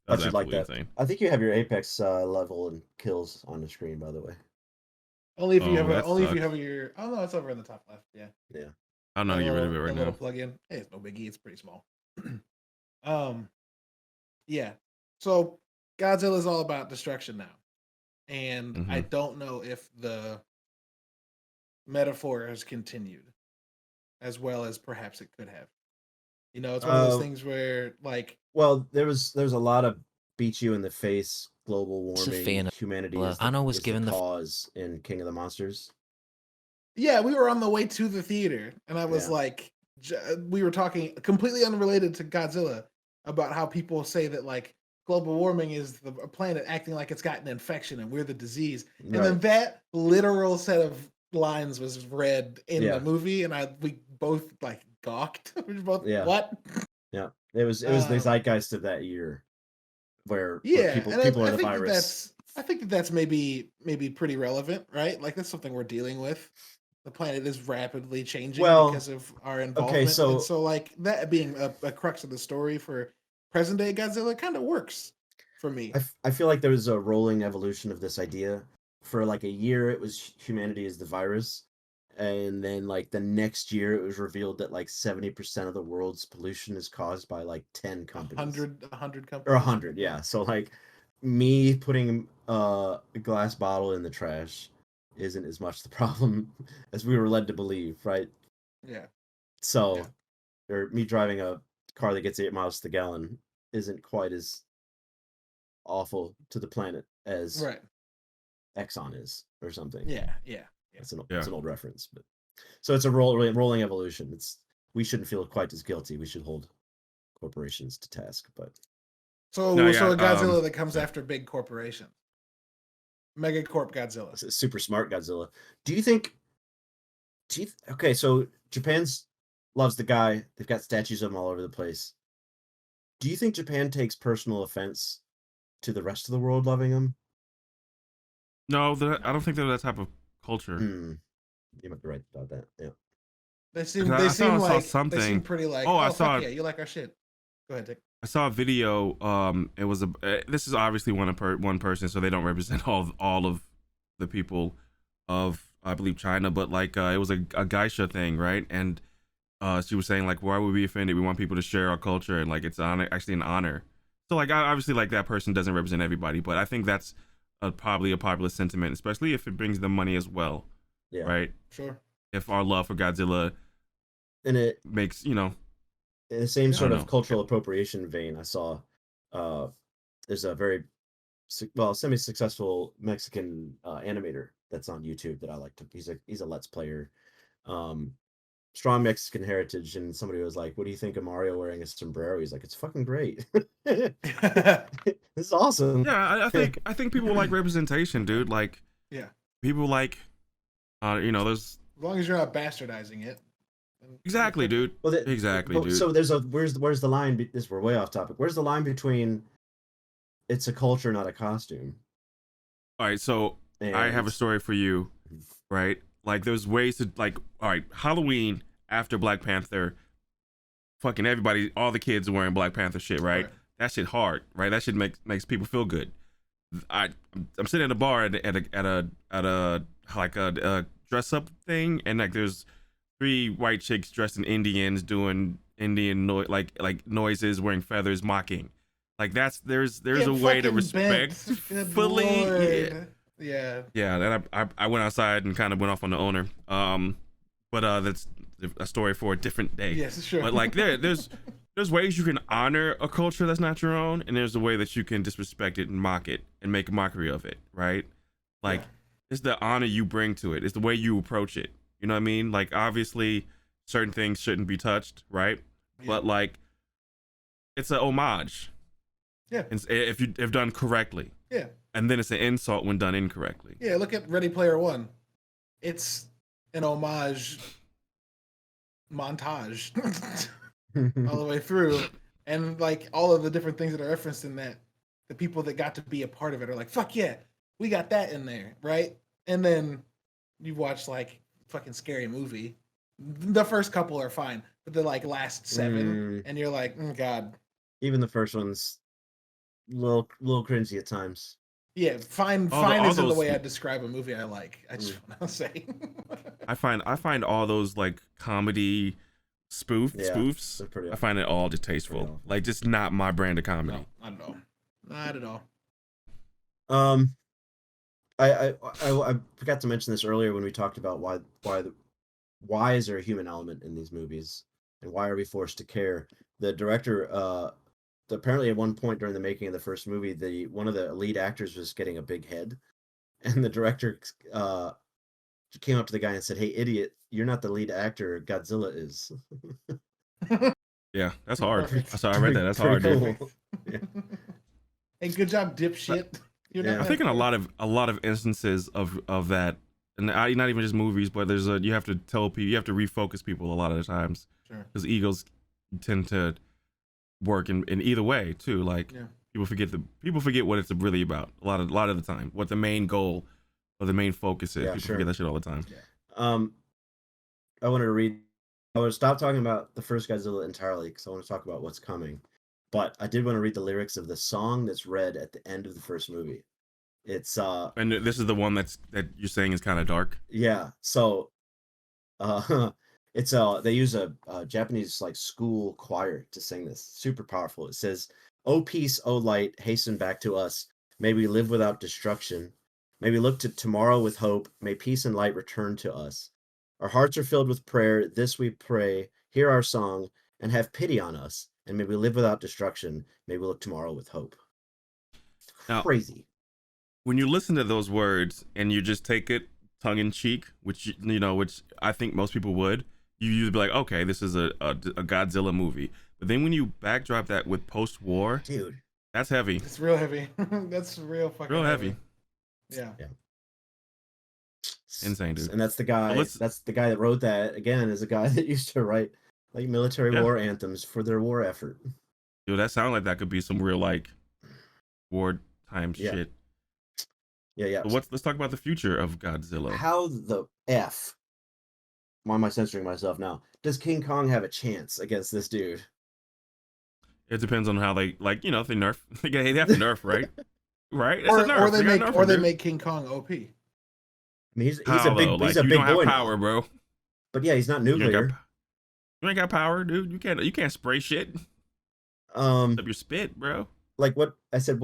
But you'd like absolutely that. insane. I think you have your Apex level and kills on the screen, by the way. Only if you Oh, have that only if you sucks. have your. Oh no, it's over in the top left. Yeah. Yeah. I don't know how to get rid of it right That little now. plug-in. Hey, it's no biggie. It's pretty small. Yeah. So Godzilla is all about destruction now, and I Mhm. don't know if the metaphor has continued as well as perhaps it could have. You know, it's one of those things where, like, Well, there's a lot of beat you in the face, global Just a warming, fan of humanity Godzilla. is Anno was the given the cause in King of the Monsters. yeah, we were on the way to the theater, and I was Yeah. like, we were talking completely unrelated to Godzilla about how people say that like global warming is the a planet acting like it's got an infection and we're the disease, and then Right. that literal set of lines was read in the Yeah. movie, and we both like gawked. We were both Yeah. what? Yeah. It was the Um, zeitgeist of that year where yeah, and people I are the think that virus. that's maybe pretty relevant, right? Like that's something we're dealing with. The planet is rapidly changing Well, because of our okay, involvement, and so so like that being a crux of the story for present day Godzilla kind of works for me. I feel like there was a rolling evolution of this idea. For like a year, it was humanity is the virus, and then like the next year, it was revealed that like 70% of the world's pollution is caused by like 10 companies A hundred or companies, 100. Yeah, so like me putting a glass bottle in the trash isn't as much the problem as we were led to believe, right? yeah, So, yeah, or me driving a car that gets 8 miles to the gallon isn't quite as awful to the planet as right, Exxon is or something. yeah, yeah, yeah. That's Yeah. an old reference, but so it's a rolling evolution. It's we shouldn't feel quite as guilty. We should hold corporations to task, but No, So yeah. a Godzilla that comes Yeah. after big corporations, Megacorp Godzilla. it's a super smart Godzilla. Do you think? Okay, so Japan's loves the guy. They've got statues of him all over the place. Do you think Japan takes personal offense to the rest of the world loving him? No, I don't think they're that type of culture. You might be right about that. Yeah. They I seem saw like they seem something. pretty like, Oh, I oh fuck saw. yeah, you like our shit. Go ahead, Dick. I saw a video. It was a. This is obviously one person, so they don't represent all of the people of I believe China, but like it was a geisha thing, right? And she was saying like, why would we be offended? We want people to share our culture, and like it's actually an honor. So like obviously like that person doesn't represent everybody, but I think that's probably a popular sentiment, especially if it brings them money as well, Yeah. right? Sure. If our love for Godzilla And it makes in the same Yeah. sort I of don't know. cultural appropriation vein, I saw there's a very semi-successful Mexican animator that's on YouTube that I like to. He's a Let's Player, um, strong Mexican heritage, and somebody was like, "What do you think of Mario wearing a sombrero?" He's like, "It's fucking great. This is awesome." Yeah, I think people like representation, dude. Like Yeah. people like, there's As long as you're not bastardizing it. exactly, dude. Well, Exactly, dude. so there's a where's the line? This we're way off topic. Where's the line between it's a culture, not a costume? All right, so I have a And story for you, right? Like there's ways to like, all right, Halloween after Black Panther, fucking everybody, all the kids are wearing Black Panther shit, right? Right. That shit hard, right? That shit makes people feel good. I'm sitting at a bar at a dress up thing, and like there's 3 white chicks dressed in Indians doing Indian noises, wearing feathers, mocking. Like there's Get a way to fucking bent. Good respectfully. Yeah. Lord. Yeah. Yeah, then I went outside and kind of went off on the owner. But that's a story for a different day. Yes, sure. But like there's ways you can honor a culture that's not your own, and there's a way that you can disrespect it and mock it and make a mockery of it, right? Like it's the honor you bring to it. It's the way you approach it. You know what I mean? Like obviously certain things shouldn't be touched, right? Yeah. But like it's an homage. Yeah. If done correctly. Yeah. And then it's an insult when done incorrectly. Yeah, look at Ready Player One. It's an homage montage all the way through. And like all of the different things that are referenced in that, the people that got to be a part of it are like, fuck yeah, we got that in there, right? And then you watch like fucking Scary Movie. The first couple are fine, but the like last 7, and you're like, God. even the first one's little cringy at times. Yeah, fine all isn't the those- way I describe a movie I like. I just want to say. I find all those like comedy spoofs. they're pretty I find it all pretty distasteful. awful. Like just not my brand of comedy. No, not at all. Not at all. I forgot to mention this earlier when we talked about why is there a human element in these movies and why are we forced to care? The director apparently at one point during the making of the first movie, one of the lead actors was getting a big head, and the director came up to the guy and said, "Hey, idiot, you're not the lead actor. Godzilla is." Yeah, that's hard. Perfect. I read that. That's hard, dude. Cool. Yeah. Hey, good job, dipshit. You're Yeah. not I think in a lot of instances of that, and not even just movies, but you have to tell people, you have to refocus people a lot of the times Sure. because egos tend to work in either way too. Like Yeah. people forget what it's really about a lot of the time, what the main goal or the main focus is. Yeah, People sure. forget that shit all the time. I wanted to read. I want to stop talking about the first Godzilla entirely because I want to talk about what's coming. But I did want to read the lyrics of the song that's read at the end of the first movie. It's And this is the one that you're saying is kind of dark. yeah. So it's they use a Japanese like school choir to sing this. Super powerful. It says, "O peace, O light, hasten back to us. May we live without destruction. May we look to tomorrow with hope. May peace and light return to us. Our hearts are filled with prayer. This we pray. Hear our song and have pity on us. And may we live without destruction. May we look tomorrow with hope." Now, Crazy. when you listen to those words and you just take it tongue in cheek, which which I think most people would, you'd be like, okay, this is a Godzilla movie. But then when you backdrop that with post-war, Dude. that's heavy. It's real heavy. That's real fucking Real heavy. Yeah. Insane, dude. And that's the guy. Well, let's- That's the guy that wrote that. Again, is a guy that used to write like military Yeah. war anthems for their war effort. Dude, that sounds like that could be some real like wartime Yeah. shit. Yeah. But let's talk about the future of Godzilla. How the F? Why am I censoring myself now? Does King Kong have a chance against this dude? It depends on how they if they nerf. They have to nerf, right? Right? It's Or, a nerf. They gotta nerf him, dude. I make King Kong OP. mean, he's How, a big though? he's Like, a you big don't have boy now. power, bro. But yeah, he's not You ain't nuclear. you ain't got power, dude. You can't spray shit Um, up your spit, bro. like what I said.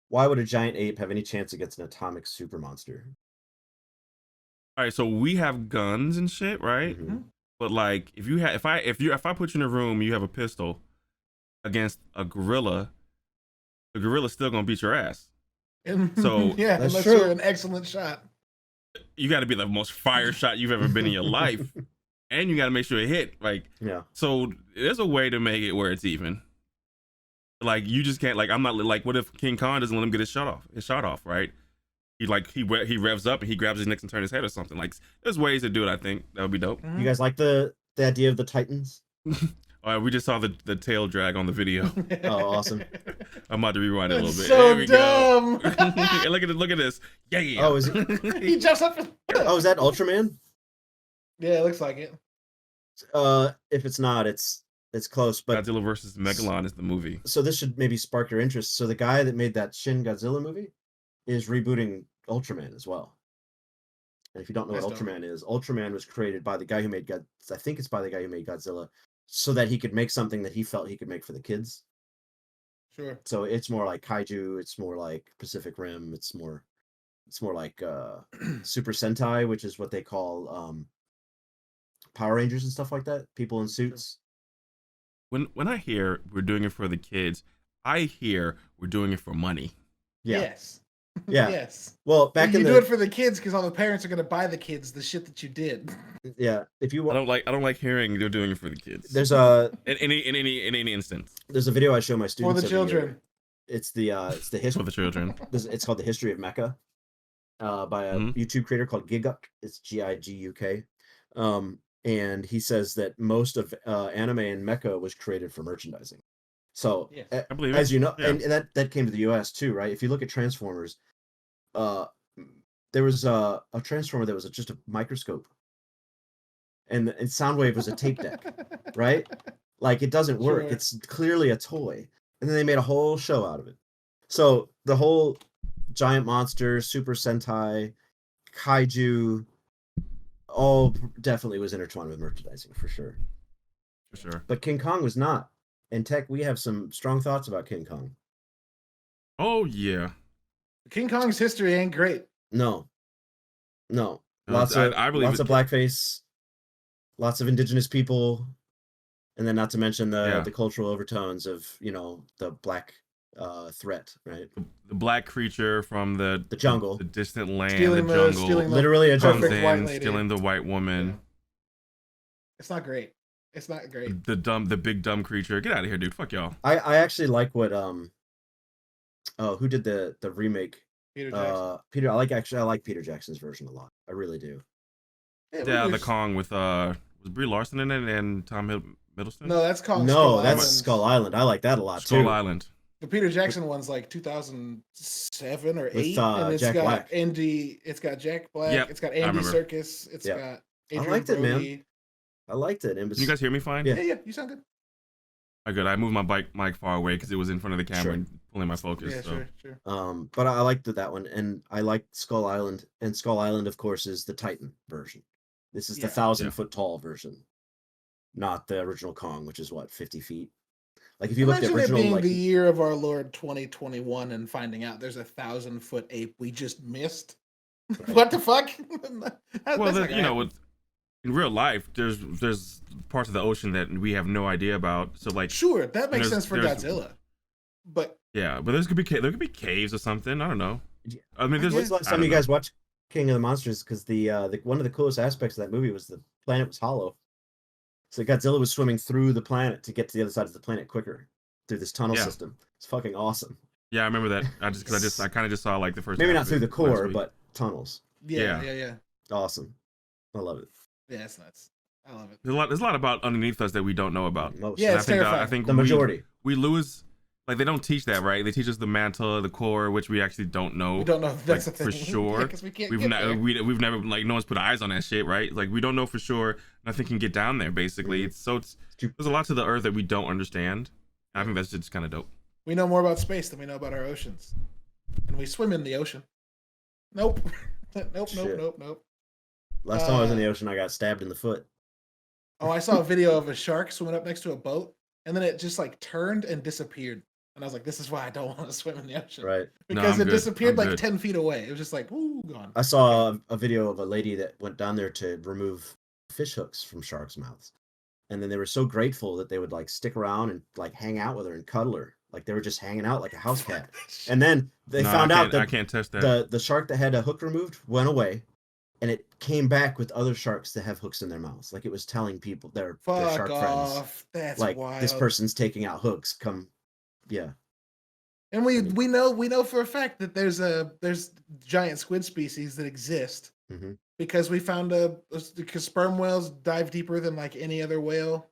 Why would a giant ape have any chance against an atomic super monster? All right, so we have guns and shit, right? Mhm. But like, if I put you in a room, you have a pistol against a gorilla, the gorilla's still gonna beat your ass. So- yeah, That's unless true. you're an excellent shot. You got to be the most fire shot you've ever been in your life, and you got to make sure it hit. Like, Yeah. so there's a way to make it where it's even. Like, you just can't. Like, I'm not like. What if King Kong doesn't let him get his shot off? Right? He revs up and he grabs his neck and turns his head or something. Like, there's ways to do it. I think that would be dope. You guys like the idea of the Titans? We just saw the tail drag on the video. Oh, awesome. I'm about to rewind it a That's little bit. so There we dumb. go. And look at this. Yeah. Oh, is it? He jumps up. Oh, is that Ultraman? Yeah, it looks like it. If it's not, it's close. But Godzilla versus Megalon is the movie. so this should maybe spark your interest. So the guy that made that Shin Godzilla movie is rebooting Ultraman as well. And if you don't know what That's dope. Ultraman is, Ultraman was created by the guy who made I think it's by the guy who made Godzilla, so that he could make something that he felt he could make for the kids. Sure. So it's more like kaiju, it's more like Pacific Rim, it's more like Super Sentai, which is what they call Power Rangers and stuff like that. People in suits. When I hear we're doing it for the kids, I hear we're doing it for money. Yeah. Yes. Yeah. Yes. Well, back you in do the it for the kids because all the parents are gonna buy the kids the shit that you did. yeah, if you I don't like hearing they're doing it for the kids. there's a in any instance video I show my For students the every year. children. It's the for history. the children. It's called The History of Mecha, by a Mhm. YouTube creator called Giguk. It's Giguk. And he says that most of anime and mecha was created for merchandising. So Yes. I believe as it. you know, Yeah. and that came to the US too, right? If you look at Transformers, there was a Transformer that was just a microscope, and Soundwave was a tape deck, right? Like it doesn't work. Sure. It's clearly a toy, and then they made a whole show out of it. So the whole giant monster, Super Sentai, kaiju, all definitely was intertwined with merchandising for sure. For sure. But King Kong was not. And Tech, we have some strong thoughts about King Kong. Oh yeah. King Kong's history ain't great. No. I believe lots of blackface, lots of indigenous people, and then not to mention the cultural overtones of, the black threat, right? The black creature from the jungle, the distant land, Stealing the jungle, literally a jungle, comes white in, lady. stealing the white woman. Yeah. It's not great. It's not great. The big dumb creature. Get out of here, dude. Fuck y'all. I actually like what who did the remake? Peter Jackson. I like Peter Jackson's version a lot. I really do. Yeah, the Kong with was Brie Larson in it and Tom Hiddleston. No, that's Kong. No, that's Skull Island. I like that a lot too. Skull Island. The Peter Jackson one's like 2007 or 8, with, and it's Jack got Black. It's got Jack Black. Yep, It's got Andy Serkis. It's got Adrian I liked Brody. it, man. I liked it. Can you guys hear me fine? Yeah. You sound good. Good. I moved my mic far away because it was in front of the camera and pulling my focus. Yeah, so. sure. But I liked that one, and I liked Skull Island. And Skull Island, of course, is the Titan version. This is the 1,000-foot tall version, not the original Kong, which is what 50 feet. Like if you look at the original, it being like the year of our Lord 2021, and finding out there's a 1,000-foot ape we just missed. Right. What the fuck? Well, in real life, there's parts of the ocean that we have no idea about. So like, sure, that makes sense for Godzilla, but yeah, but there could be caves or something. I don't know. I mean, when's the last time you guys watched King of the Monsters? Because the one of the coolest aspects of that movie was the planet was hollow. So Godzilla was swimming through the planet to get to the other side of the planet quicker through this tunnel system. It's fucking awesome. Yeah, I remember that. I kind of just saw like the first. Maybe not through the core, but tunnels. Yeah. Awesome. I love it. Yeah, it's nuts. I love it. There's a lot about underneath us that we don't know about. Yeah, it's terrifying. I think the majority. We lose. Like they don't teach that, right? They teach us the mantle, the core, which we actually don't know. We don't know if that's like, the thing. For sure. Yeah, we can't we've never like no one's put eyes on that shit, right? Like we don't know for sure. Nothing can get down there. Basically, there's a lot to the earth that we don't understand. I think that's just kind of dope. We know more about space than we know about our oceans, and we swim in the ocean. Nope. Nope. Last time I was in the ocean, I got stabbed in the foot. Oh, I saw a video of a shark swimming up next to a boat, and then it just like turned and disappeared. And I was like, "This is why I don't want to swim in the ocean." Right. Because it disappeared like 10 feet away. It was just like, "Ooh, gone." I saw a video of a lady that went down there to remove fish hooks from sharks' mouths, and then they were so grateful that they would like stick around and like hang out with her and cuddle her, like they were just hanging out like a house cat. And then they found out that I can't test that. The shark that had a hook removed went away, and it came back with other sharks that have hooks in their mouths. Like it was telling people their shark friends, that's like wild. This person's taking out hooks. And we know for a fact that there's giant squid species that exist because we found because sperm whales dive deeper than like any other whale,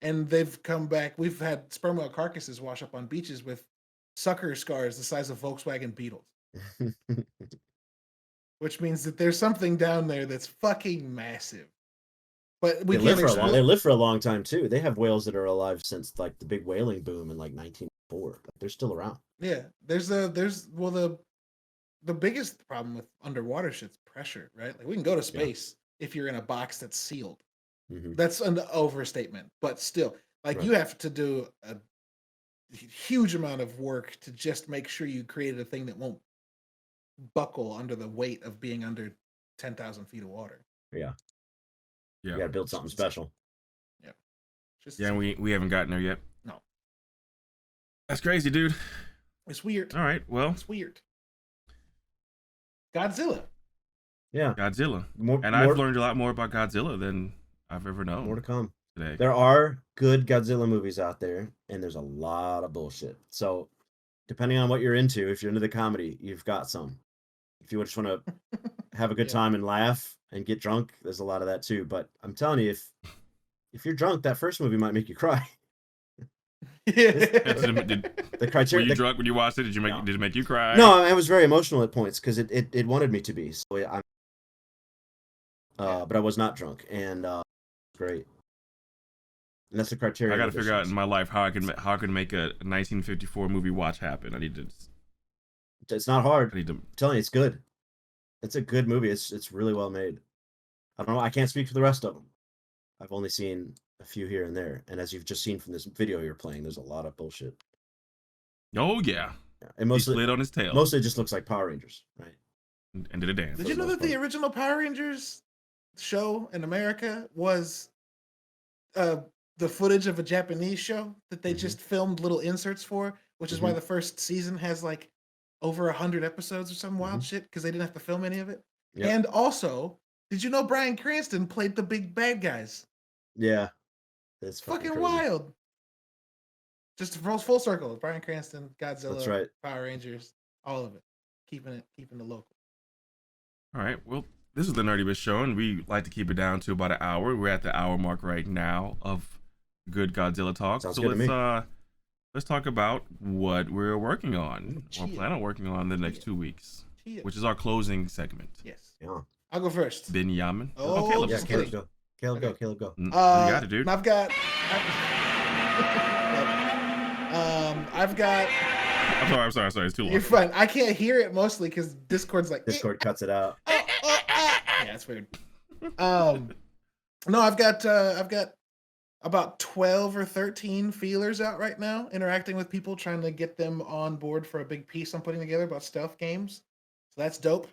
and they've come back. We've had sperm whale carcasses wash up on beaches with sucker scars the size of Volkswagen Beetles, which means that there's something down there that's fucking massive. But we can't. They live for a long time too. They have whales that are alive since like the big whaling boom in like 1904. They're still around. Yeah, the biggest problem with underwater shit's pressure, right? Like we can go to space if you're in a box that's sealed. That's an overstatement, but still, like you have to do a huge amount of work to just make sure you created a thing that won't buckle under the weight of being under 10,000 feet of water. Yeah. You gotta build something special. Yeah. And we haven't gotten there yet. No. That's crazy, dude. It's weird. All right, well. It's weird. Godzilla. Yeah. Godzilla. I've learned a lot more about Godzilla than I've ever known. More to come. Today. There are good Godzilla movies out there, and there's a lot of bullshit. So, depending on what you're into, if you're into the comedy, you've got some. If you just want to have a good time and laugh and get drunk, there's a lot of that too. But I'm telling you, if you're drunk, that first movie might make you cry. The criteria. Were you drunk when you watched it? Did it make you cry? No, I was very emotional at points because it wanted me to be. So but I was not drunk, and great. And that's the criteria. I got to figure out in my life how I can make a 1954 movie watch happen. I need to It's not hard. I need to. I'm telling you, it's good. It's a good movie. It's really well made. I don't know. I can't speak for the rest of them. I've only seen a few here and there, and as you've just seen from this video you're playing, there's a lot of bullshit. Oh yeah. Yeah. And He slid on his tail. mostly it just looks like Power Rangers, right? And did a dance. Did you know that the original Power Rangers show in America was the footage of a Japanese show that they just filmed little inserts for, which is why the first season has like over 100 episodes or some wild shit because they didn't have to film any of it. Yep. And also, did you know Bryan Cranston played the big bad guys? Yeah. It's Fucking crazy. wild. Just full circle. Bryan Cranston, Godzilla, That's right. Power Rangers, all of it. Keeping the local. All right. Well, this is the Nerdy Bit Show, and we like to keep it down to about an hour. We're at the hour mark right now of good Godzilla talk. Sounds So good to let's talk about what we're working on or Chia. plan on working on the next 2 weeks, which is our closing segment. Yes. Yeah. I'll go first. Benjamin. Oh, Caleb. Yeah, just Caleb kidding. go. Caleb Okay. go. Caleb go. You got it, dude. I've got. I'm sorry. It's too long. You're fine. I can't hear it mostly because Discord's like. Discord cuts it out. Yeah, it's weird. No, I've got about 12 or 13 feelers out right now, interacting with people, trying to get them on board for a big piece I'm putting together about stealth games. So that's dope.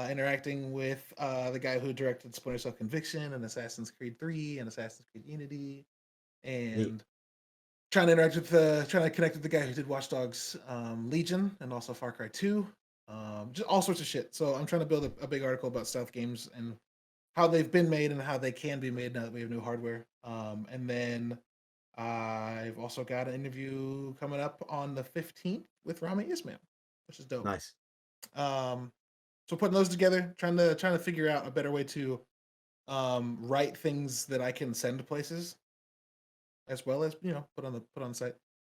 Interacting with the guy who directed Splinter Cell Conviction and Assassin's Creed 3 and Assassin's Creed Unity, and trying to connect with the guy who did Watch Dogs Legion and also Far Cry 2. Just all sorts of shit. So I'm trying to build a big article about stealth games and how they've been made and how they can be made now that we have new hardware. And then I've also got an interview coming up on the 15th with Rami Ismail, which is dope. Nice. So putting those together, trying to figure out a better way to write things that I can send to places, as well as put on the site.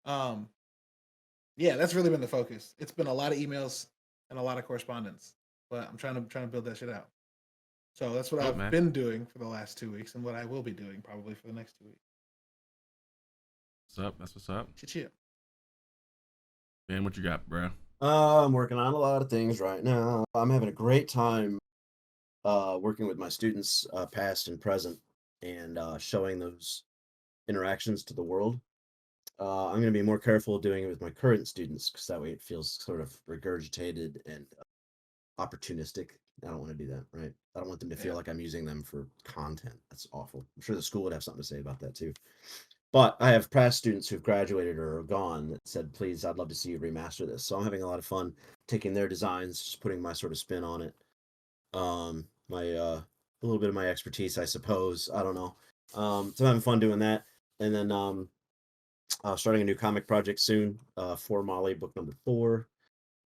Yeah, that's really been the focus. It's been a lot of emails and a lot of correspondence, but I'm trying to build that shit out. So that's what I've been doing for the last 2 weeks, and what I will be doing probably for the next 2 weeks. What's up? That's what's up. Chia. Man, what you got, bro? I'm working on a lot of things right now. I'm having a great time working with my students, past and present, and showing those interactions to the world. I'm going to be more careful doing it with my current students because that way it feels sort of regurgitated and opportunistic. I don't want to do that, right? I don't want them to feel like I'm using them for content. That's awful. I'm sure the school would have something to say about that too. But I have past students who've graduated or are gone that said, please, I'd love to see you remaster this. So I'm having a lot of fun taking their designs, just putting my sort of spin on it. A little bit of my expertise, I suppose. I don't know. So I'm having fun doing that. And then starting a new comic project soon for Molly, book number 4.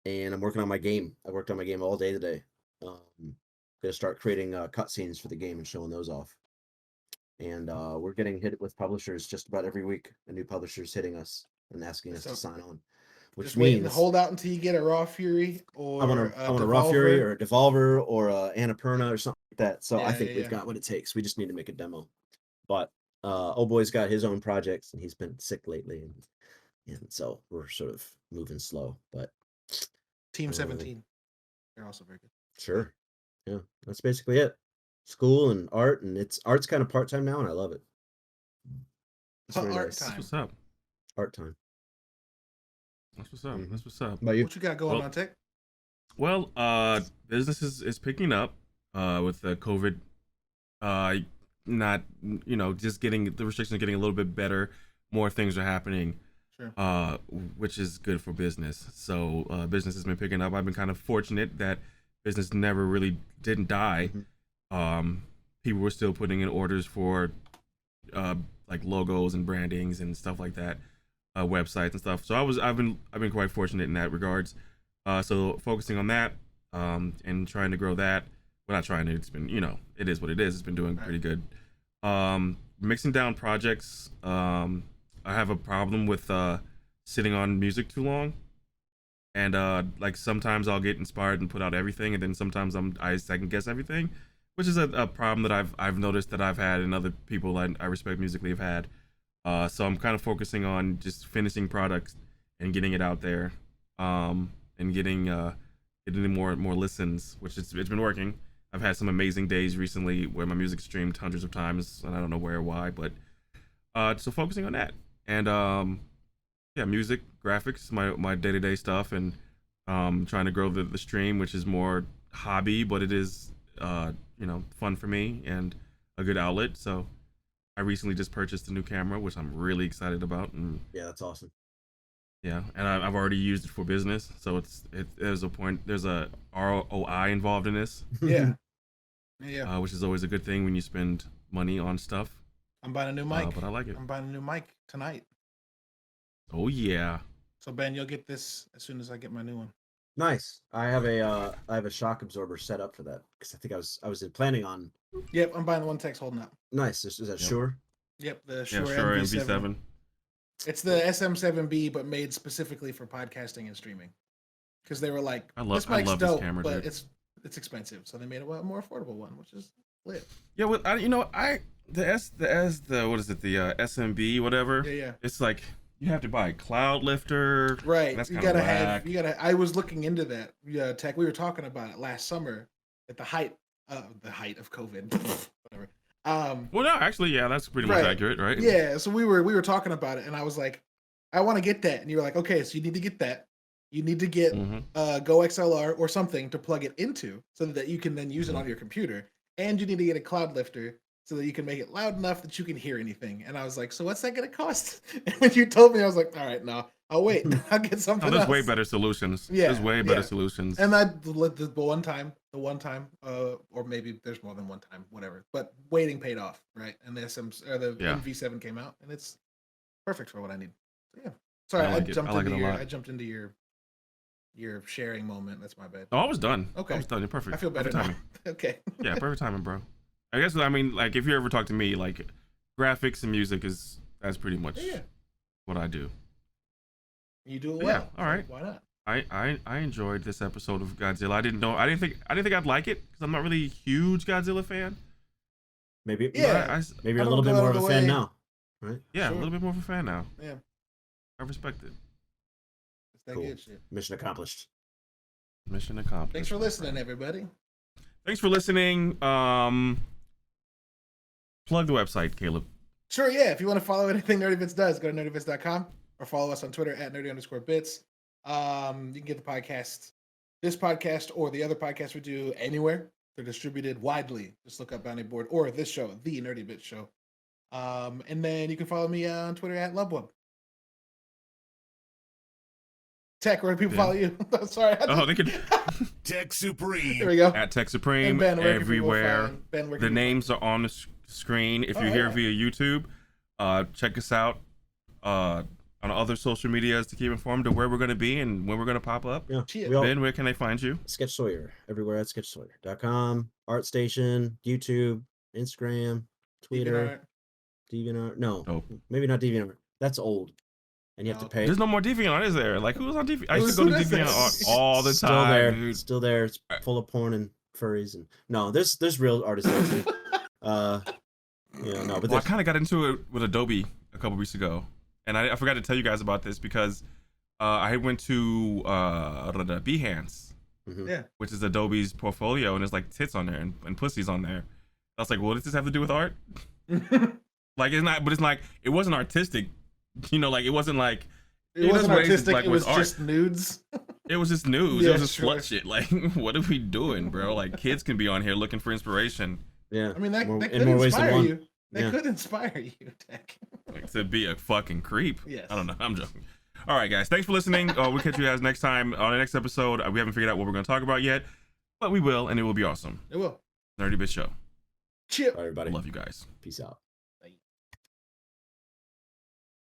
And I'm working on my game. I worked on my game all day today. Gonna start creating cutscenes for the game and showing those off. And we're getting hit with publishers just about every week. A new publisher's hitting us and asking us to sign on, which just means hold out until you get a Raw Fury or I want a Raw Fury or a Devolver or a Annapurna or something like that. So I think we've got what it takes. We just need to make a demo. But old boy's got his own projects and he's been sick lately, and so we're sort of moving slow. But Team 17, they're also very good. Sure, yeah, that's basically it. School and art, and art's kind of part-time now, and I love it. It's very Art nice. time. What's up? Art time. That's what's up. That's what's up. About you? What you got going on, Tech? Well, business is picking up with the COVID. Not just getting the restrictions getting a little bit better. More things are happening. Sure. Which is good for business. So business has been picking up. I've been kind of fortunate that business never really didn't die. People were still putting in orders for like logos and brandings and stuff like that, websites and stuff. So I've been quite fortunate in that regards. So focusing on that and trying to grow that. Well, not trying to. It's been it is what it is. It's been doing pretty good. Mixing down projects. I have a problem with sitting on music too long, and like sometimes I'll get inspired and put out everything, and then sometimes I second guess everything, which is a problem that I've noticed that I've had and other people I respect musically have had. So I'm kind of focusing on just finishing products and getting it out there. and getting more listens, which it's been working. I've had some amazing days recently where my music streamed hundreds of times, and I don't know where or why, but so focusing on that. And yeah, music, graphics, my day-to-day stuff, and trying to grow the stream, which is more hobby, but it is fun for me and a good outlet. So I recently just purchased a new camera, which I'm really excited about. And Yeah, that's awesome. yeah, and I've already used it for business, so there's a ROI involved in this. Yeah. Which is always a good thing when you spend money on stuff. I'm buying a new mic. But I like it. I'm buying a new mic tonight. Oh yeah. So Ben, you'll get this as soon as I get my new one. Nice. I have a shock absorber set up for that because I think I was planning on. Yep, I'm buying the one Tech's holding up. Nice. Is that Shure? Yep, the Shure MV7. It's the SM7B, but made specifically for podcasting and streaming. Because they were like, this mic's dope, camera, but dude. it's expensive, so they made a more affordable one, which is lit. Yeah, well, the SMB whatever. Yeah. It's like you have to buy a cloud lifter. Right. That's you kinda gotta whack. I was looking into that. Yeah, Tech. We were talking about it last summer at the height of COVID. Whatever. Well, no, actually, yeah, that's pretty much accurate, right? Yeah. So we were talking about it, and I was like, I want to get that, and you were like, okay, so you need to get that. You need to get Go XLR or something to plug it into, so that you can then use it on your computer, and you need to get a cloud lifter so that you can make it loud enough that you can hear anything. And I was like, so what's that going to cost? And when you told me, I was like, all right, no, I'll wait. I'll get something else. There's way better solutions. Yeah, There's way better solutions. And the one time, or maybe there's more than one time, whatever. But waiting paid off, right? And the MV7 came out, and it's perfect for what I need. So, yeah. Sorry, I jumped into your sharing moment. That's my bad. Oh, I was done. Okay. I was done. You're perfect. I feel better perfect now. timing. Okay. Yeah, perfect timing, bro. I guess, I mean, like, if you ever talk to me, like, graphics and music that's pretty much what I do. You do it well. Yeah, all right. Why not? I enjoyed this episode of Godzilla. I didn't think I'd like it because I'm not really a huge Godzilla fan. Maybe maybe a little bit more of a fan now, right? Yeah, a little bit more of a fan now. Yeah, I respect it. It's that good shit. Mission accomplished. Mission accomplished. Thanks for listening, everybody. Thanks for listening. Plug the website, Caleb. Sure, yeah. If you want to follow anything NerdyBits does, go to nerdybits.com or follow us on Twitter at nerdy_bits. You can get the podcast, this podcast, or the other podcast we do anywhere. They're distributed widely. Just look up Bounty Board or this show, The Nerdy Bits Show. And then you can follow me on Twitter at Lovewub. Tech, where do people follow you? Sorry. They could. Tech Supreme. There we go. At Tech Supreme, Ben, everywhere. Ben, the names are on the screen. If you're here via YouTube, check us out on other social medias to keep informed of where we're going to be and when we're going to pop up. Yeah. Ben, where can they find you? Sketch Sawyer, everywhere at sketchsawyer.com, ArtStation, YouTube, Instagram, Twitter, DeviantArt. No, maybe not DeviantArt. That's old. And you have to pay. There's no more DeviantArt, is there? Like, who's on DeviantArt? I used to go to DeviantArt all the time. Still there. It's full of porn and furries and there's real artists there too. But I kind of got into it with Adobe a couple weeks ago, and I forgot to tell you guys about this because I went to Behance, which is Adobe's portfolio, and there's like tits on there and pussies on there. I was like, well, does this have to do with art? Like, it's not, but it's like, it wasn't artistic. Like, it wasn't like... It wasn't artistic, like, it was just nudes. It was just nudes. It was just slut shit. Like, what are we doing, bro? Like, kids can be on here looking for inspiration. Yeah. I mean, that could inspire you. That could inspire you, Tech. Like, to be a fucking creep. Yes. I don't know. I'm joking. All right, guys. Thanks for listening. We'll catch you guys next time on the next episode. We haven't figured out what we're going to talk about yet, but we will, and it will be awesome. It will. Nerdy Bit Show. Chip. Bye, everybody. Love you guys. Peace out.